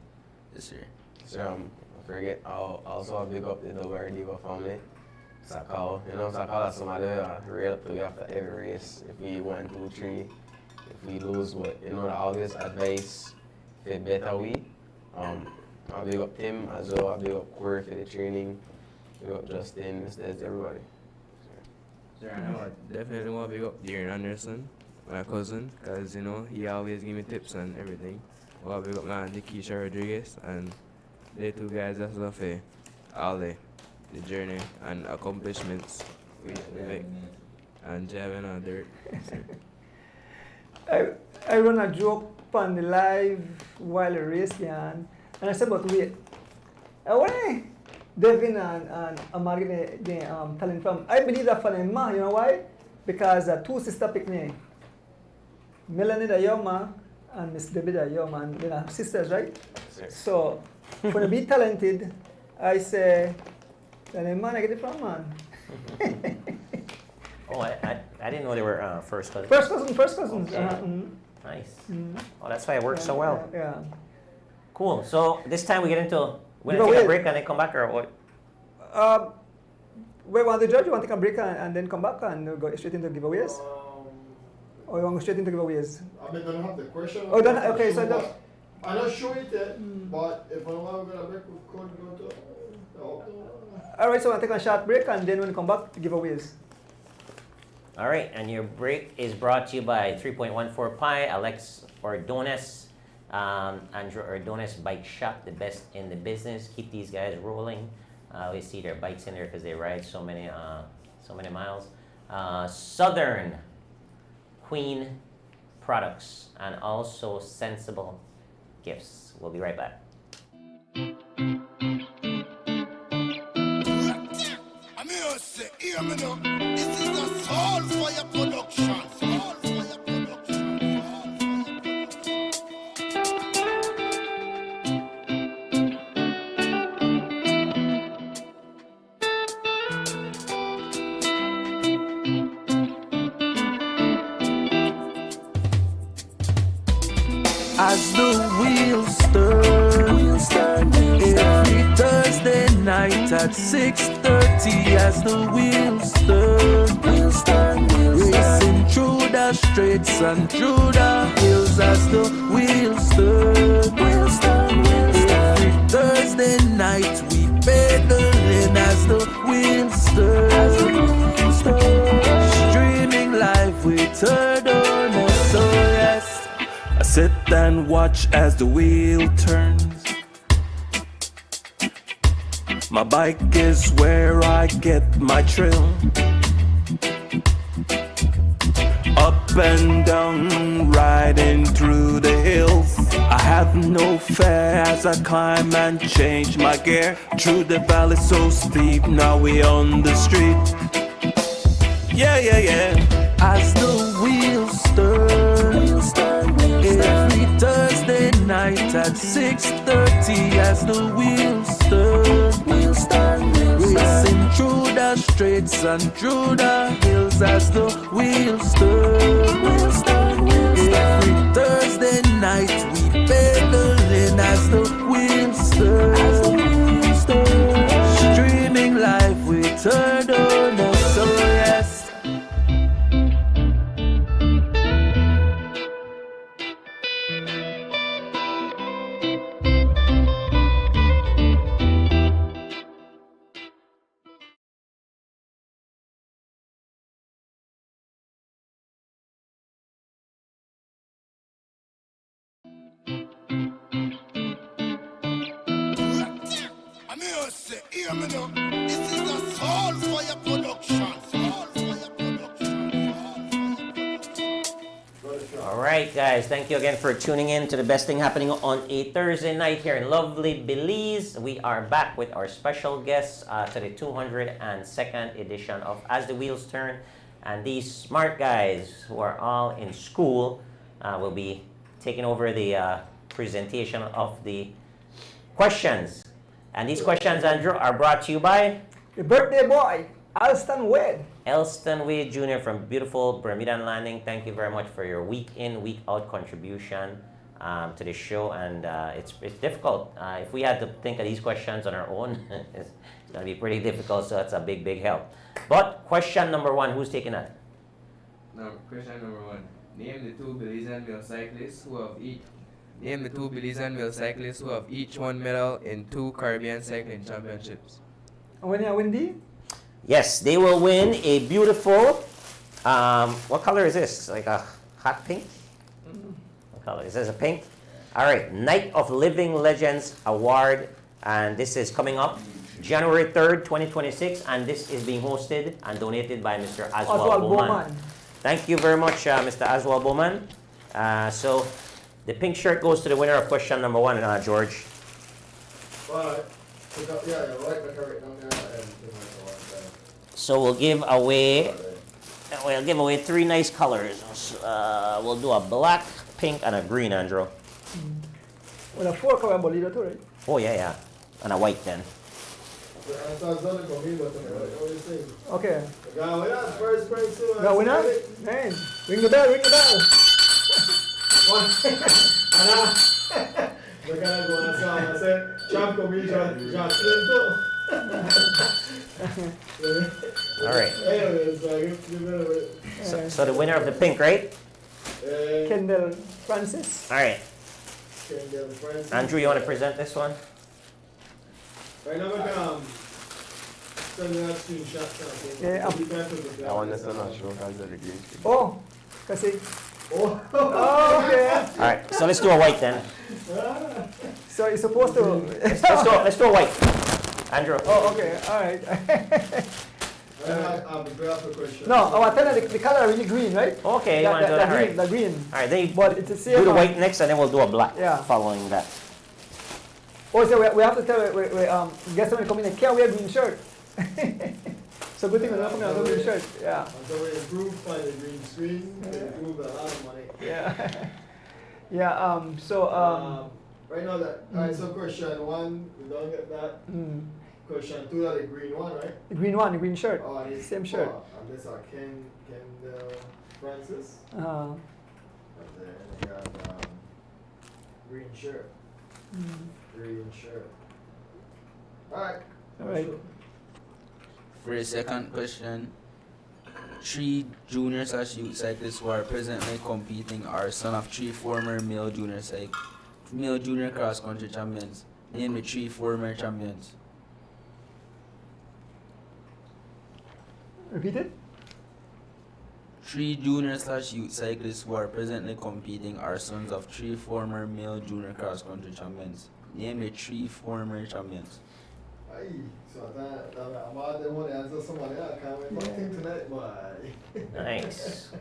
Yes, sir. So I forget, I'll also big up the Double R Diva family. Sakal, you know, Sakal is somebody real up to you after every race. If we 1, 2, 3, if we lose, what, you know, always advice for better we. I'll big up Tim as well, I'll big up Corey for the training, big up Justin, Stez, everybody. Sir, I definitely want to big up Darren Anderson, my cousin, because, you know, he always give me tips and everything. I want to big up my auntie Keisha Rodriguez, and they two guys that's love for all the journey and accomplishments we make. And Javin and Derek. I run a joke on the live while the race and I said, but wait, why Devin and Amari the talent from? I believe that for them, you know why? Because two sister pick me. Melanie the young man and Miss Debbie the young man, they are sisters, right? Yes, So when I be talented, I say, then man, I get it from man. Oh, I didn't know they were first cousins. First cousins. Okay. Nice. Oh, that's why it works so well. Yeah. Cool. So this time we get into, we're going to take a break and then come back, or what? We want to judge, you want to take a break and then come back and go straight into giveaways? Or you want to go straight into giveaways? I mean, don't have the question. Oh, don't, okay, so don't. I'm not sure it yet, but if I want to go to break, we could go to Alright, so we'll take a short break and then when we come back, giveaways. All right, and your break is brought to you by 3.14 Pi, Alex Ordonez, Andrew Ordonez Bike Shop, the best in the business. Keep these guys rolling. We see their bikes in there because they ride so many miles. Southern Queen Products and also Sensible Gifts. We'll be right back. I'm here to say, hear me now. This is a Soul Fire production. Soul Fire production. As the wheels turn, every Thursday night at 6:30. As the wheels turn, racing through the streets and through the hills. As the wheels turn, every Thursday night we pedaling. As the wheels turn, streaming live with Ordonez. So yes, I sit and watch as the wheel turns. My bike is where I get my thrill. Up and down, riding through the hills. I have no fear as I climb and change my gear. Through the valley so steep, now we on the street. Yeah, yeah, yeah. As the wheels turn, every Thursday night at 6:30. As the wheels turn, racing through the streets and through the hills. As the wheels turn, every Thursday night we pedaling as the wheels turn. Streaming live, we turn on the SOS. I'm here to say, hear me now. This is a Soul Fire production. Soul Fire production. All right, guys. Thank you again for tuning in to the best thing happening on a Thursday night here in lovely Belize. We are back with our special guests to the 202nd edition of As the Wheels Turn. And these smart guys who are all in school will be taking over the presentation of the questions. And these questions, Andrew, are brought to you by The birthday boy, Alston Wade. Elston Wade Jr. from beautiful Bermudan Landing. Thank you very much for your week in, week out contribution to the show. And it's difficult. If we had to think of these questions on our own, it's going to be pretty difficult. So that's a big, big help. But question number one, who's taking that? No, question number 1. Name the two Belizean male cyclists who have each. Name the two Belizean male cyclists who have each won medal in 2 Caribbean cycling championships. And when you win the Yes, they will win a beautiful, what color is this? Like a hot pink? What color? Is this a pink? All right, Night of Living Legends Award. And this is coming up January 3rd, 2026. And this is being hosted and donated by Mr. Oswald Bowman. Thank you very much, Mr. Oswald Bowman. So the pink shirt goes to the winner of question number 1, George. Alright. Yeah, right, the correct down there and So we'll give away 3 nice colors. We'll do a black, pink, and a green, Andrew. Well, a 4 color bolito too, right? Oh yeah, and a white then. Okay. First prize too. Now winner? Man, ring the bell, ring the bell. The guy go on song and say, Champ come here, John too. All right. Anyways, So the winner of the pink, right? Kendall Francis. All right. Andrew, you want to present this one? Right now, we can send that screenshot. Yeah, I want to send a show because of the green screen. Oh, kasi. Oh, Okay. All right. So let's do a white then. So you're supposed to. Let's do a white. Andrew. Oh, okay. All right. I'll be glad for question. No, I was telling you the color really green, right? Okay, you want to do that? All right. The green. All right. Then you But it's the same. do the white next, and then we'll do a black Yeah. following that. Oh, so we have to tell guests when they come in, they can't wear green shirt. So good thing we're not coming out with green shirt. Yeah. And so we improved by the green screen, we improved a lot of money. Yeah. Yeah. Right now that, alright, so question 1, we don't get that. Question 2, that the green one, right? The green one, the green shirt. Oh, and it's, Same shirt. And this are Kendall Francis. Uh, And then we got green shirt. Green shirt. Alright. All right. For the second question, 3 junior/youth cyclists who are presently competing are son of 3 former male junior cross country champions. Name the 3 former champions. Repeat it. 3 junior/youth cyclists who are presently competing are sons of 3 former male junior cross country champions. Name the 3 former champions. Aye, so that I'm out there want to answer somebody else. I can't wait for thing tonight, boy. Nice.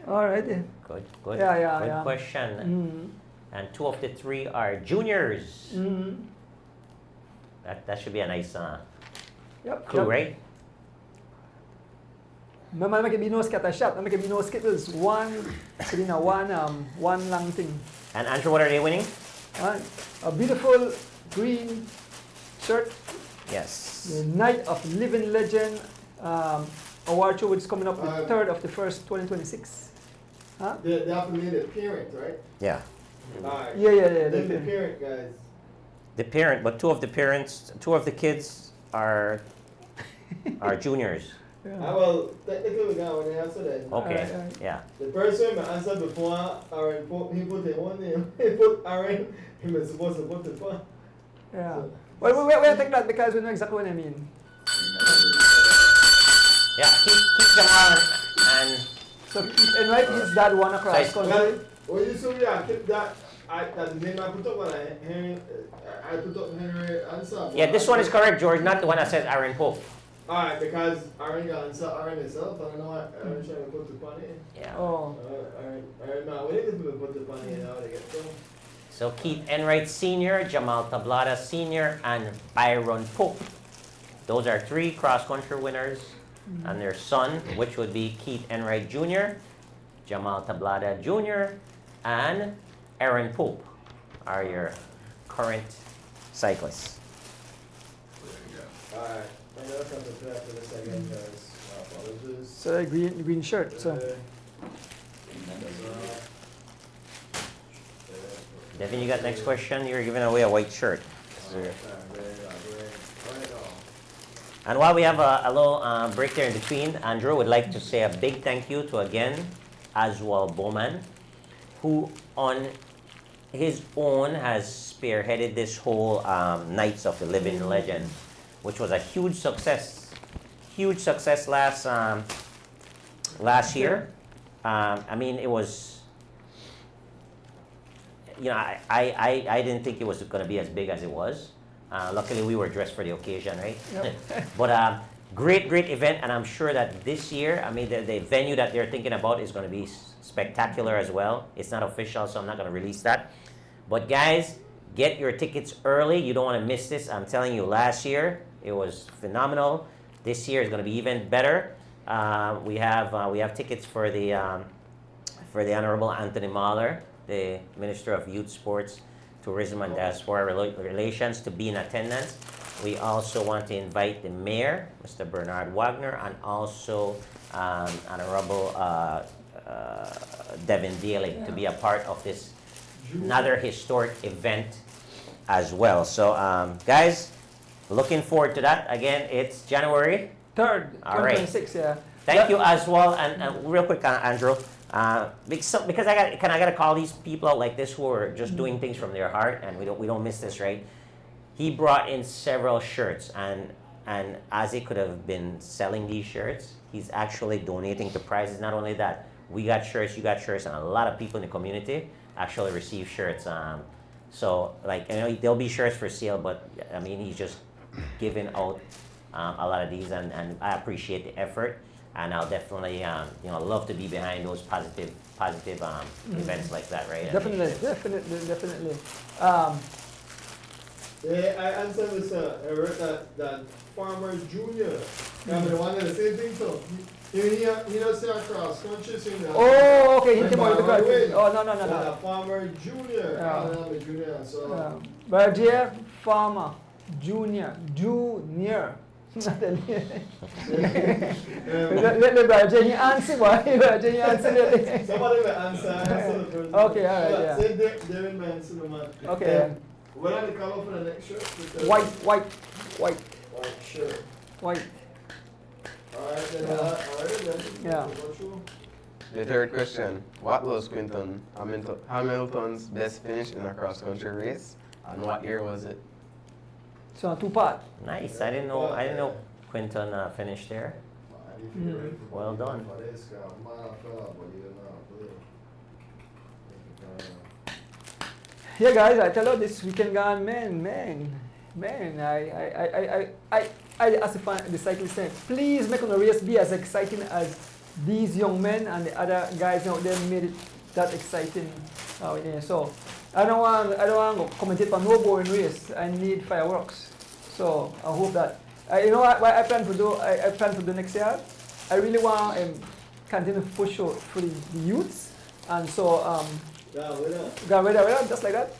All right. Good. Yeah. Question. And 2 of the 3 are juniors. That should be a nice Yep. clue, right? Remember, make it be no scatter shot. Make it be no skittles. One long thing. And Andrew, what are they winning? A beautiful green shirt. Yes. The Night of Living Legend award show, which is coming up the 3rd of the 1st, 2026. Huh? They have to name the parent, right? Yeah. Alright. Yeah. Then the parent, guys. The parent, but two of the kids are juniors. Well, technically we got one answer then. Okay. Alright. Yeah. The person who answered before Aaron, he put his own name. He put Aaron, he was supposed to put the fun. Yeah. So- Well, we'll take that because we know exactly what I mean. Yeah. Keep Jamal and So Keith Enright, his dad won across Size. country. Well, you saw me, I kept that. That's the name I put up when I put up Henry answer. yeah. This one is correct, George. Not the one that says Aaron Pope. Alright, because Aaron got answer Aaron himself. I don't know what Aaron trying to put the fun in. Yeah. Oh. Aaron, man, we need to put the fun in now to get going. So Keith Enright Sr., Jamal Tablada Sr., and Byron Pope. Those are 3 cross-country winners. And their son, which would be Keith Enright Jr., Jamal Tablada Jr., and Aaron Pope are your current cyclists. Alright, I'm gonna come to play after this again, guys. My apologies. So the green shirt. So Devin, you got next question? You're giving away a white shirt. And while we have a little break there in between, Andrew would like to say a big thank you to, again, Aswal Bowman, who on his own has spearheaded this whole Knights of the Living Legend, which was a huge success. Huge success last year. I mean, it was, you know, I didn't think it was going to be as big as it was. Luckily, we were dressed for the occasion, right? Yep. But great event, and I'm sure that this year, I mean, the venue that they're thinking about is going to be spectacular as well. It's not official, so I'm not going to release that. But guys, get your tickets early. You don't want to miss this. I'm telling you, last year it was phenomenal. This year is going to be even better. We have tickets for the Honorable Anthony Mahler, the Minister of Youth, Sports, Tourism and Diaspora Relations, to be in attendance. We also want to invite the Mayor, Mr. Bernard Wagner, and also Honorable Devin Daly to be a part of this another historic event as well. So guys, looking forward to that. Again, it's January 3rd, All right. 2026. Yeah. Thank you as well, and real quick, Andrew, because I gotta call these people out like this who are just doing things from their heart, and we don't miss this, right? He brought in several shirts, and as he could have been selling these shirts, he's actually donating to prizes. Not only that, we got shirts, you got shirts, and a lot of people in the community actually receive shirts. So like, you know, there'll be shirts for sale, but I mean, he's just giving out a lot of these, and I appreciate the effort. And I'll definitely, love to be behind those positive events like that, right? Definitely. Yeah, I answered this, I read that Farmer Junior. Yeah, but the one that the same thing, so. He does say across country, so Oh, okay. He came out with the Farmer card. win. Oh, no. Farmer Junior. Yeah. I'm a junior, so. But dear Farmer Junior. Let me Jenny answer. Why? Jenny answer. Somebody will answer the person. Okay, all right, yeah. Say Darren may answer the man. Okay. What are the color for the next shirt? White White shirt. Alright then. Yeah. The third question: what was Quinton Hamilton's best finish in a cross-country race, and what year was it? So 2-part. Nice. I didn't know Quinton finished there. Well done. Yeah, guys, I tell you this weekend gone, man. I as a fan, the cyclist said, please make on the race be as exciting as these young men and the other guys out there made it that exciting. So I don't want to commentate on no boring race. I need fireworks. So I hope that what I plan to do. I plan to do next year. I really want to continue to push out for the youths, and so just like that.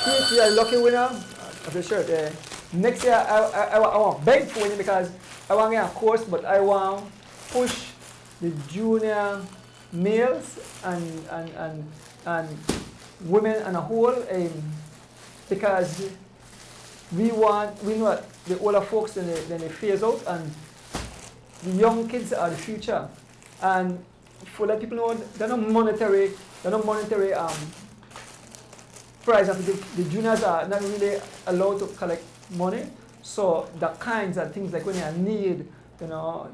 Keith, you are lucky winner of the shirt. next year I want beg for it because I want to get a course, but I want push the junior males and women and a whole because we know that the older folks then they phase out and the young kids are the future. And for let people know they're not monetary prize of the juniors are not really allowed to collect money. So the kinds of things like when you need,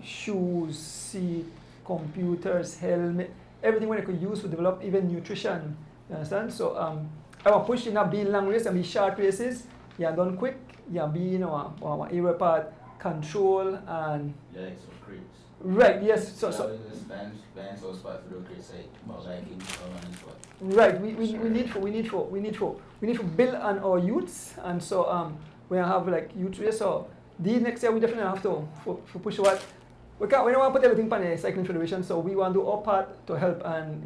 shoes, seat, computers, helmet, everything when you could use to develop even nutrition. You understand? So I will push in not being long race and be short races. You are done quick. You are being area part control and Yeah, like some crates. right. Yes. So bands or spot for the crates like about like in and spot. right. We need to build on our youths, and so we have like youth race. So these next year we definitely have to push what we don't want to put everything on the cycling federation. So we want to do our part to help, and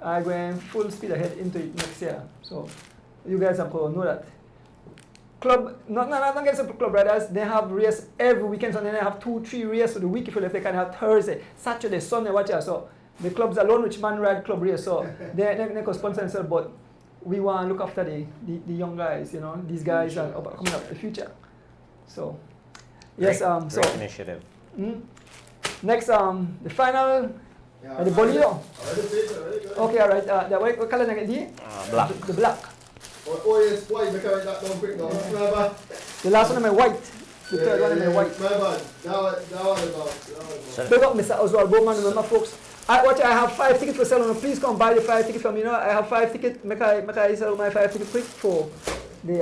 I'm going full speed ahead into it next year. So you guys have to know that. Club, not against the club brothers, they have race every weekend, so then they have 2-3 races for the week if they can have Thursday, Saturday, Sunday, watch out. So the clubs alone, which man ride club race, so they can sponsor themselves, but we want to look after the young guys, these guys are coming up in the future. So, yes, Great initiative. Next, the final, the Bolio. Okay, all right, what color is Black. The black. Oh yes, white, because that don't quick now. Remember? The last one is my white. The third one is my white. My bad. That one about. Big up Mr. Oswald Bowman, remember folks. I have 5 tickets for sale. Please come buy the 5 tickets from me. I have 5 tickets. Make I sell my 5 tickets quick for the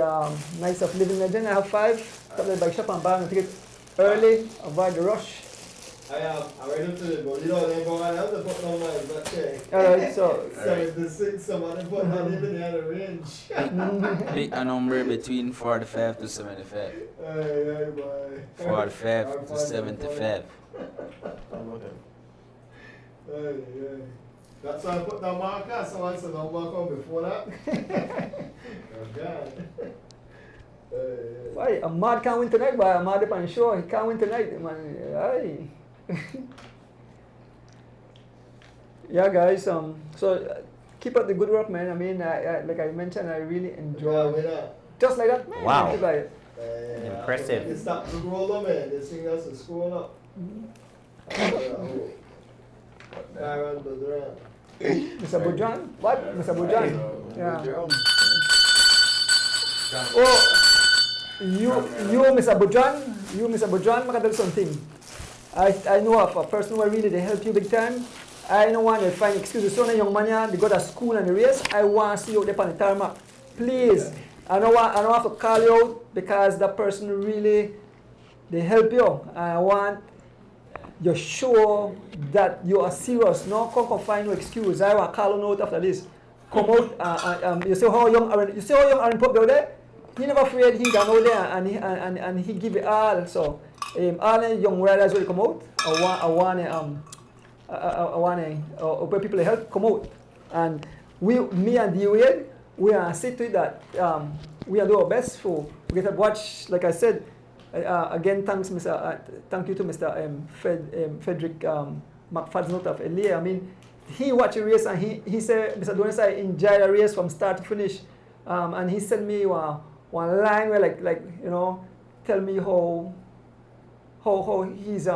Nights of Living Legend. I have 5. Stop by shop and buy the ticket early. Avoid the rush. I went to the Bolio, they go I have to put on my black check. Alright, so 76, somebody put not even in the range. Pick a number between 45 to 75. Hey, boy. 45 to 75. Hey. That's why I put that marker, so I said don't mark on before that. Oh God. why a mad can't win tonight, but a mad upon show. He can't win tonight, man. Aye. Yeah, guys. So keep up the good work, man. I mean, like I mentioned, I really enjoy. Just like that, man. Wow. Like, Impressive. It's that to grow up, man. This thing has to scroll up. Mr. Bujan? What? Mr. Bujan? Yeah. Oh, you, Mr. Bujan, I tell something. I know of a person who really they help you big time. I don't want to find excuses. So many young man, they go to school and the race. I want to see you out there on the tarmac. Please. I don't have to call you out because that person really, they help you. I want you show that you are serious. No, come find no excuse. I want to call you out after this. Come out. You see how young Aaron Pope go there? He never afraid. He got out there and he give it all. So all the young riders will come out. I want where people help come out. And me and D Wade, we are say to it that we are doing our best for we get to watch. Like I said, again, thank you to Mr. Frederick McFadden of LA. I mean, he watched the race and he said, Mr. Donis, I enjoyed the race from start to finish. And he sent me one line where like tell me how he's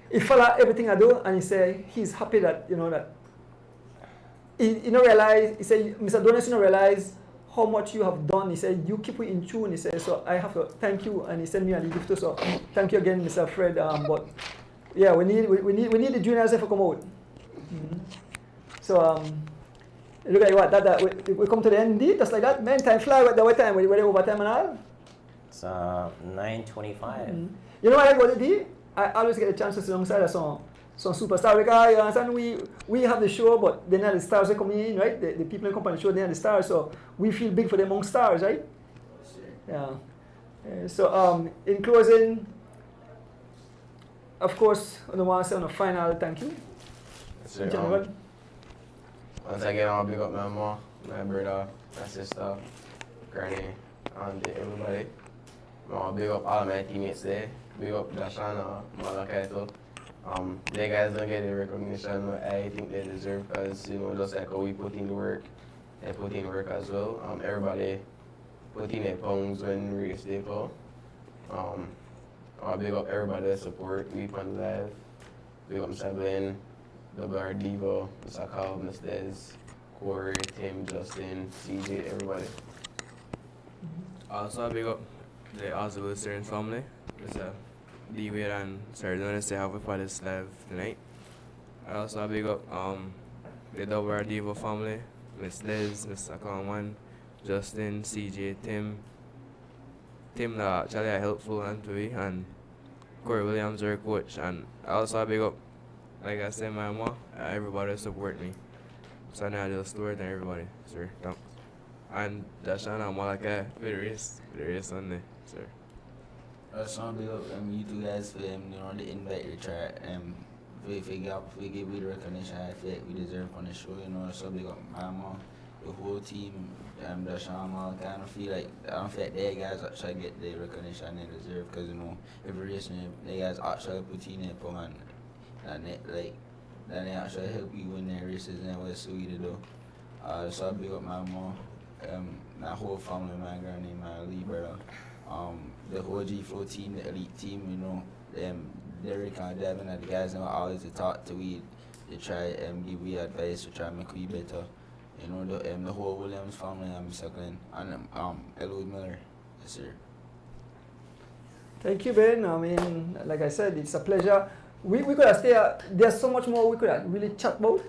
he follow everything I do, and he say he's happy that that he don't realize. He said, Mr. Donis, you don't realize how much you have done. He said you keep it in tune. He said, so I have to thank you, and he sent me a gift too. So thank you again, Mr. Fred. But yeah, we need the juniors to come out. So look at what that we come to the end indeed, just like that. Man, time fly. What time? Were they overtime and all? It's 9:25. You know what I go to do? I always get a chance to sit alongside of some superstar because you understand we have the show, but they're not the stars that come in, right? The people in the company show they're not the stars, so we feel big for them among stars, right? Yeah. So in closing, of course, I want to say on a final thank you. So, once again, I'll big up my mom, my brother, my sister, granny, and to everybody. Big up all my teammates there. Big up Dashana, Malakaito. They guys don't get the recognition I think they deserve because, you know, just like how we put in the work, they put in work as well. Everybody put in their pounds when we reach the call. Big up everybody that support Weep and Live. Big up Mr. Glenn, WR Devo, Mr. Carl, Mr. Dez, Corey, Tim, Justin, CJ, everybody. Also, big up the Oswald Stern family. Mr. D. Wade and Sir Donis to have a for this live tonight. I also big up the WR Devo family, Miss Liz, Mr. Conwan, Justin, CJ, Tim that actually are helpful and to me, and Corey Williams, our coach. And I also big up, like I said, my mom, everybody support me. So now just Stewart and everybody, sir. Thanks. And Dashana Malaka for the race Sunday, sir. So big up you two guys for you know the invite to try we give we the recognition I feel like we deserve on the show, you know. So big up my mom, the whole team, the Shama. I don't feel like they guys actually get the recognition they deserve because, you know, every race they guys actually put in their point and they actually help you win their races and what so you do. So big up my mom, my whole family, my granny, my Lee brother, the whole G Flow team, the elite team, you know, Derek and Devin and the guys know always to talk to we, they try give we advice to try make we better. You know, the whole Williams family, Mr. Glenn, and Elwood Miller, yes sir. Thank you, Ben. I mean, like I said, it's a pleasure. We could have stayed. There's so much more we could have really chat about,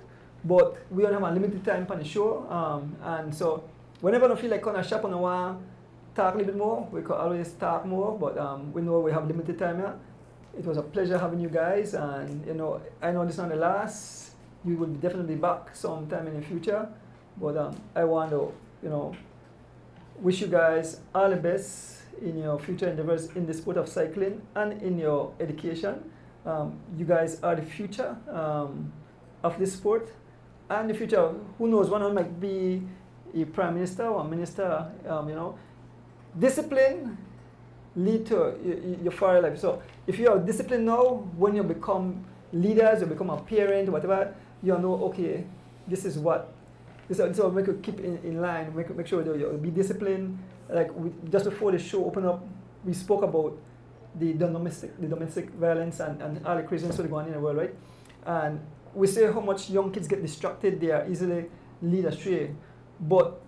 but we don't have a limited time on the show. And so, whenever I feel like kind of sharp on the one, talk a little bit more, we could always talk more. But we know we have limited time here. It was a pleasure having you guys, and you know, I know this is not the last. You will definitely be back sometime in the future. But I want to, you know, wish you guys all the best in your future endeavors in the sport of cycling and in your education. You guys are the future of this sport, and the future. Who knows? One of them might be a prime minister or a minister. You know, discipline lead to your further life. So if you are disciplined now, when you become leaders, you become a parent, whatever, you know, okay, this is what. So make you keep in line, make sure that you be disciplined. Like just before the show opened up, we spoke about the domestic violence and all the craziness that's going on in the world, right? And we say how much young kids get distracted, they are easily lead astray. But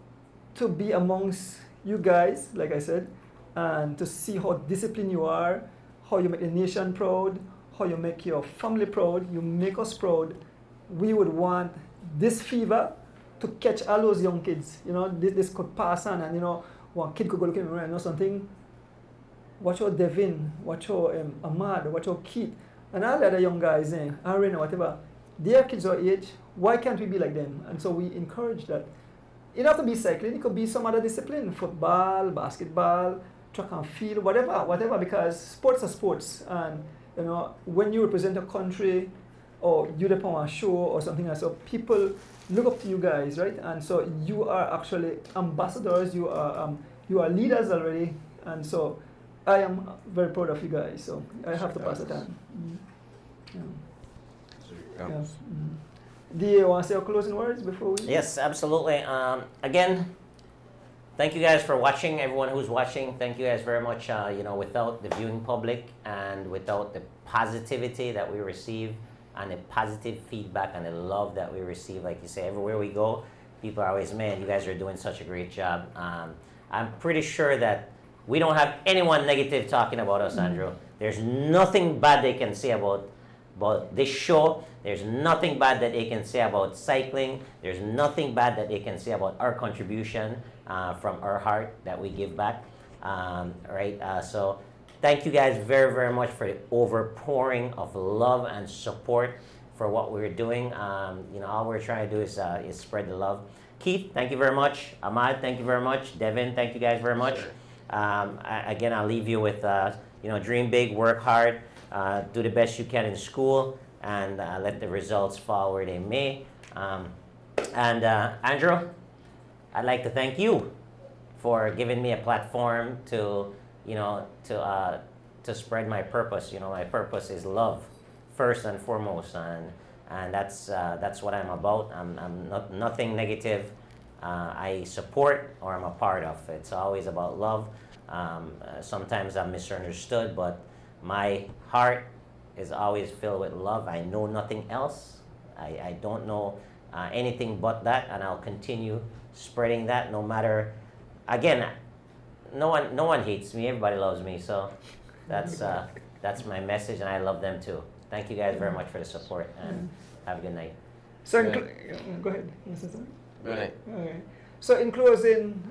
to be amongst you guys, like I said, and to see how disciplined you are, how you make the nation proud, how you make your family proud, you make us proud. We would want this fever to catch all those young kids. You know, this could pass on, and you know, one kid could go looking around and know something. Watch out Devin, watch out Ahmad, watch out Keith, and all the other young guys, Aaron or whatever. Their kids our age, why can't we be like them? And so we encourage that. It doesn't have to be cycling, it could be some other discipline, football, basketball, track and field, whatever, because sports are sports. And you know, when you represent a country or you're on a show or something like that, so people look up to you guys, right? And so you are actually ambassadors, you are leaders already, and so I am very proud of you guys, so I have to pass it on. Yeah. Yeah. Do you want to say your closing words before we? Yes, absolutely. Again, thank you guys for watching. Everyone who's watching, thank you guys very much. You know, without the viewing public and without the positivity that we receive and the positive feedback and the love that we receive, like you say, everywhere we go, people are always, man, you guys are doing such a great job. I'm pretty sure that we don't have anyone negative talking about us, Andrew. There's nothing bad they can say about this show. There's nothing bad that they can say about cycling. There's nothing bad that they can say about our contribution from our heart that we give back. So thank you guys very, very much for the overpouring of love and support for what we're doing. You know, all we're trying to do is spread the love. Keith, thank you very much. Ahmad, thank you very much. Devin, thank you guys very much. Again, I'll leave you with, you know, dream big, work hard, do the best you can in school, and let the results fall where they may. Andrew, I'd like to thank you for giving me a platform to, to spread my purpose. My purpose is love, first and foremost, and that's what I'm about. I'm not nothing negative. I support or I'm a part of. It's always about love. Sometimes I'm misunderstood, but my heart is always filled with love. I know nothing else. I don't know anything but that, and I'll continue spreading that. No matter, again, no one hates me. Everybody loves me. So that's my message, and I love them too. Thank you guys very much for the support, and have a good night. So, Right. go ahead. You wanna say something? Good night. Okay. So in closing,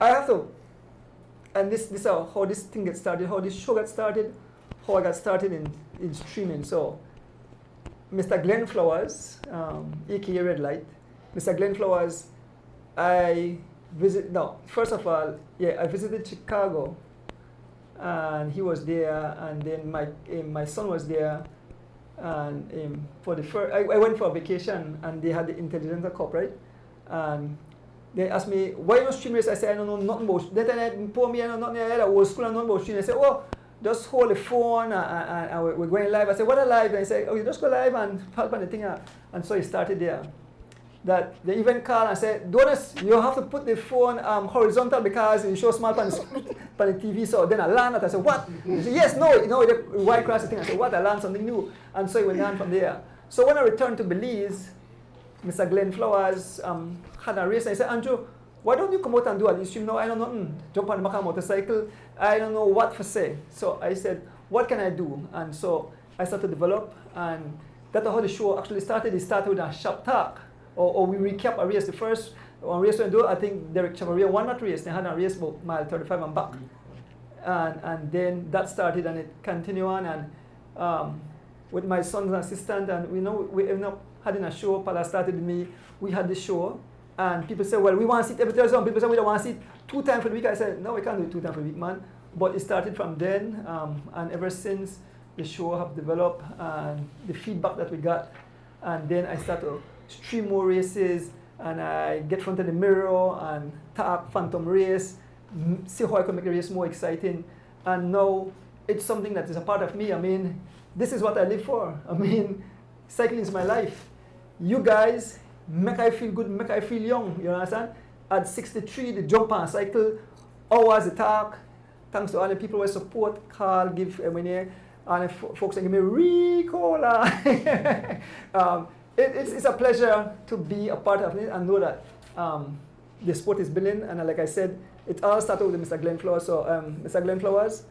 I have to, and this is how this thing gets started, how this show got started, how I got started in streaming. So, Mr. Glenn Flowers, aka Red Light, Mr. Glenn Flowers, first of all, I visited Chicago, and he was there, and then my son was there, and for the first, I went for a vacation, and they had the Intelligence Cup, right? And they asked me, why you not stream this? I said, I don't know nothing about that. Then I pour me, I know nothing about old school and nothing about streaming. They said, oh, just hold the phone and we're going live. I said, what a live? And I said, oh, you just go live and help on the thing. And so he started there. That they even called and said, Donis, you have to put the phone horizontal because it shows small on the TV. So then I learned that. I said, what? He said, yes, no, the white cross the thing. I said, what? I learned something new. And so he went on from there. So when I returned to Belize, Mr. Glenn Flowers had a race, and I said, Andrew, why don't you come out and do a stream? No, I don't know, jump on the back of a motorcycle. I don't know what to say. So I said, what can I do? And so I started to develop, and that's how the show actually started. It started with a shop talk, or we recap a race. The first one race we do, I think Derek Chavaria won that race. They had a race about mile 35 and back. And then that started, and it continued on, and with my son's assistant, and we ended up having a show. Pala started with me. We had the show, and people say, well, we want to see it every Thursday. People say, we don't want to see it 2 times for the week. I said, no, we can't do it 2 times for the week, man. But it started from then, and ever since, the show have developed, and the feedback that we got, and then I started to stream more races, and I get in front of the mirror and talk phantom race, see how I can make the race more exciting, and now it's something that is a part of me. I mean, this is what I live for. I mean, cycling is my life. You guys make I feel good, make I feel young, you understand? At 63, the jump on cycle, hours the talk, thanks to all the people who support, call, give money, and folks that give me Ricola. It's a pleasure to be a part of it and know that the sport is building, and like I said, it all started with Mr. Glenn Flowers. So Mr. Glenn Flowers,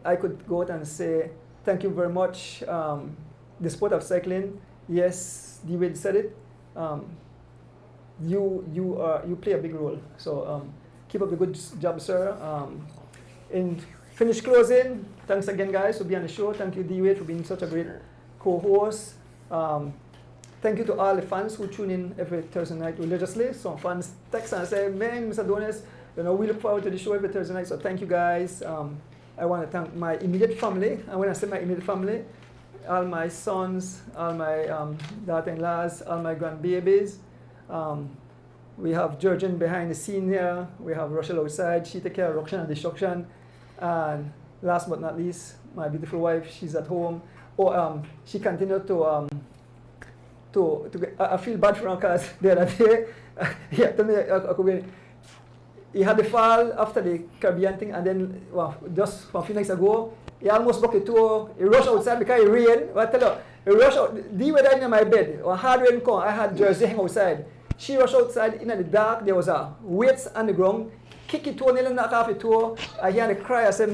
I could go out and say, thank you very much. The sport of cycling, yes, D-Wade said it. You play a big role. So keep up the good job, sir. In finish closing, thanks again, guys, for being on the show. Thank you, D-Wade, for being such a great co-host. Thank you to all the fans who tune in every Thursday night religiously. Some fans text and say, man, Mr. Donis, we look forward to the show every Thursday night. So thank you, guys. I want to thank my immediate family. And when I say my immediate family, all my sons, all my daughter-in-laws, all my grandbabies. We have Georgian behind the scene here. We have Rochelle outside. She take care of ruction and destruction. And last but not least, my beautiful wife. She's at home. She continued to get, I feel bad for her because the other day, tell me, he had the fall after the Caribbean thing, and then just a few nights ago, he almost broke the toe. He rushed outside because it rained. I tell you, he rushed out. D were in my bed. When hard rain come, I had Jersey hang outside. She rushed outside in the dark. There was a weights on the ground. Kick it toe, nearly knock off the toe. I hear the cry. I said,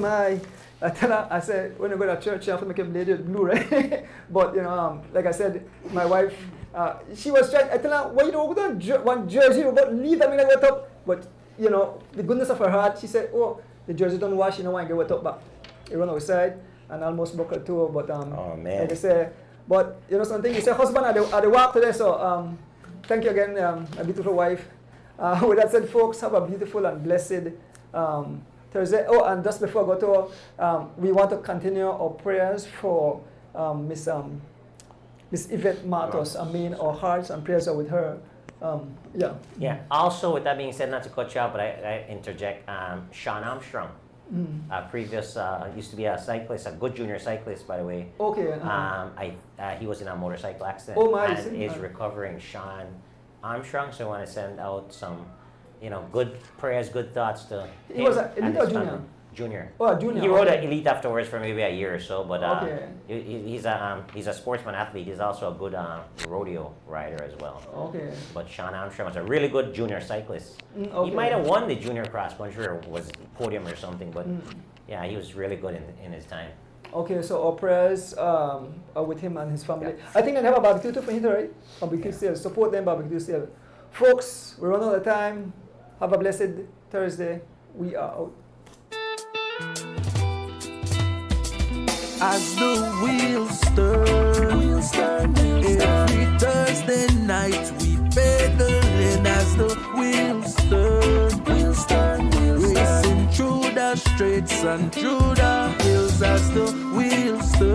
I tell her, I said, when I go to church, you have to make a lady blue, right? But like I said, my wife, she was trying. I tell her, why you don't go one jersey? But leave them in the wet up. But the goodness of her heart, she said, oh, the jersey don't wash, want to get wet up back. He run outside and almost broke her toe, but oh, man. like I say, but something, he said, husband at the walk today, so thank you again, my beautiful wife. With that said, folks, have a beautiful and blessed Thursday. Oh, and just before I go to, we want to continue our prayers for Miss Yvette Matos. I mean, our hearts and prayers are with her. Yeah. Yeah. Also, with that being said, not to cut you off, but I interject. Sean Armstrong, previous used to be a cyclist, a good junior cyclist, by the way. Okay. He was in a motorcycle accident Oh, my, and is recovering. Sean Armstrong. So I want to send out some, good prayers, good thoughts to He him was a and elite or his junior? family. Junior. Oh, a junior. He rode okay. an elite afterwards for maybe a year or so, but Okay. he's a sportsman athlete. He's also a good rodeo rider as well. Okay. But Sean Armstrong was a really good junior cyclist. Okay. He might have won the junior cross country or was podium or something, but yeah, he was really good in his time. Okay, so our prayers are with him and his family. Yeah. I think they have a barbecue too for him, right? Barbecue sale. Support them, barbecue sale. Folks, we run out of time. Have a blessed Thursday. We are out. As the wheels turn, every Thursday night we pedaling. As the wheels turn, racing through the streets and through the hills. As the wheels turn.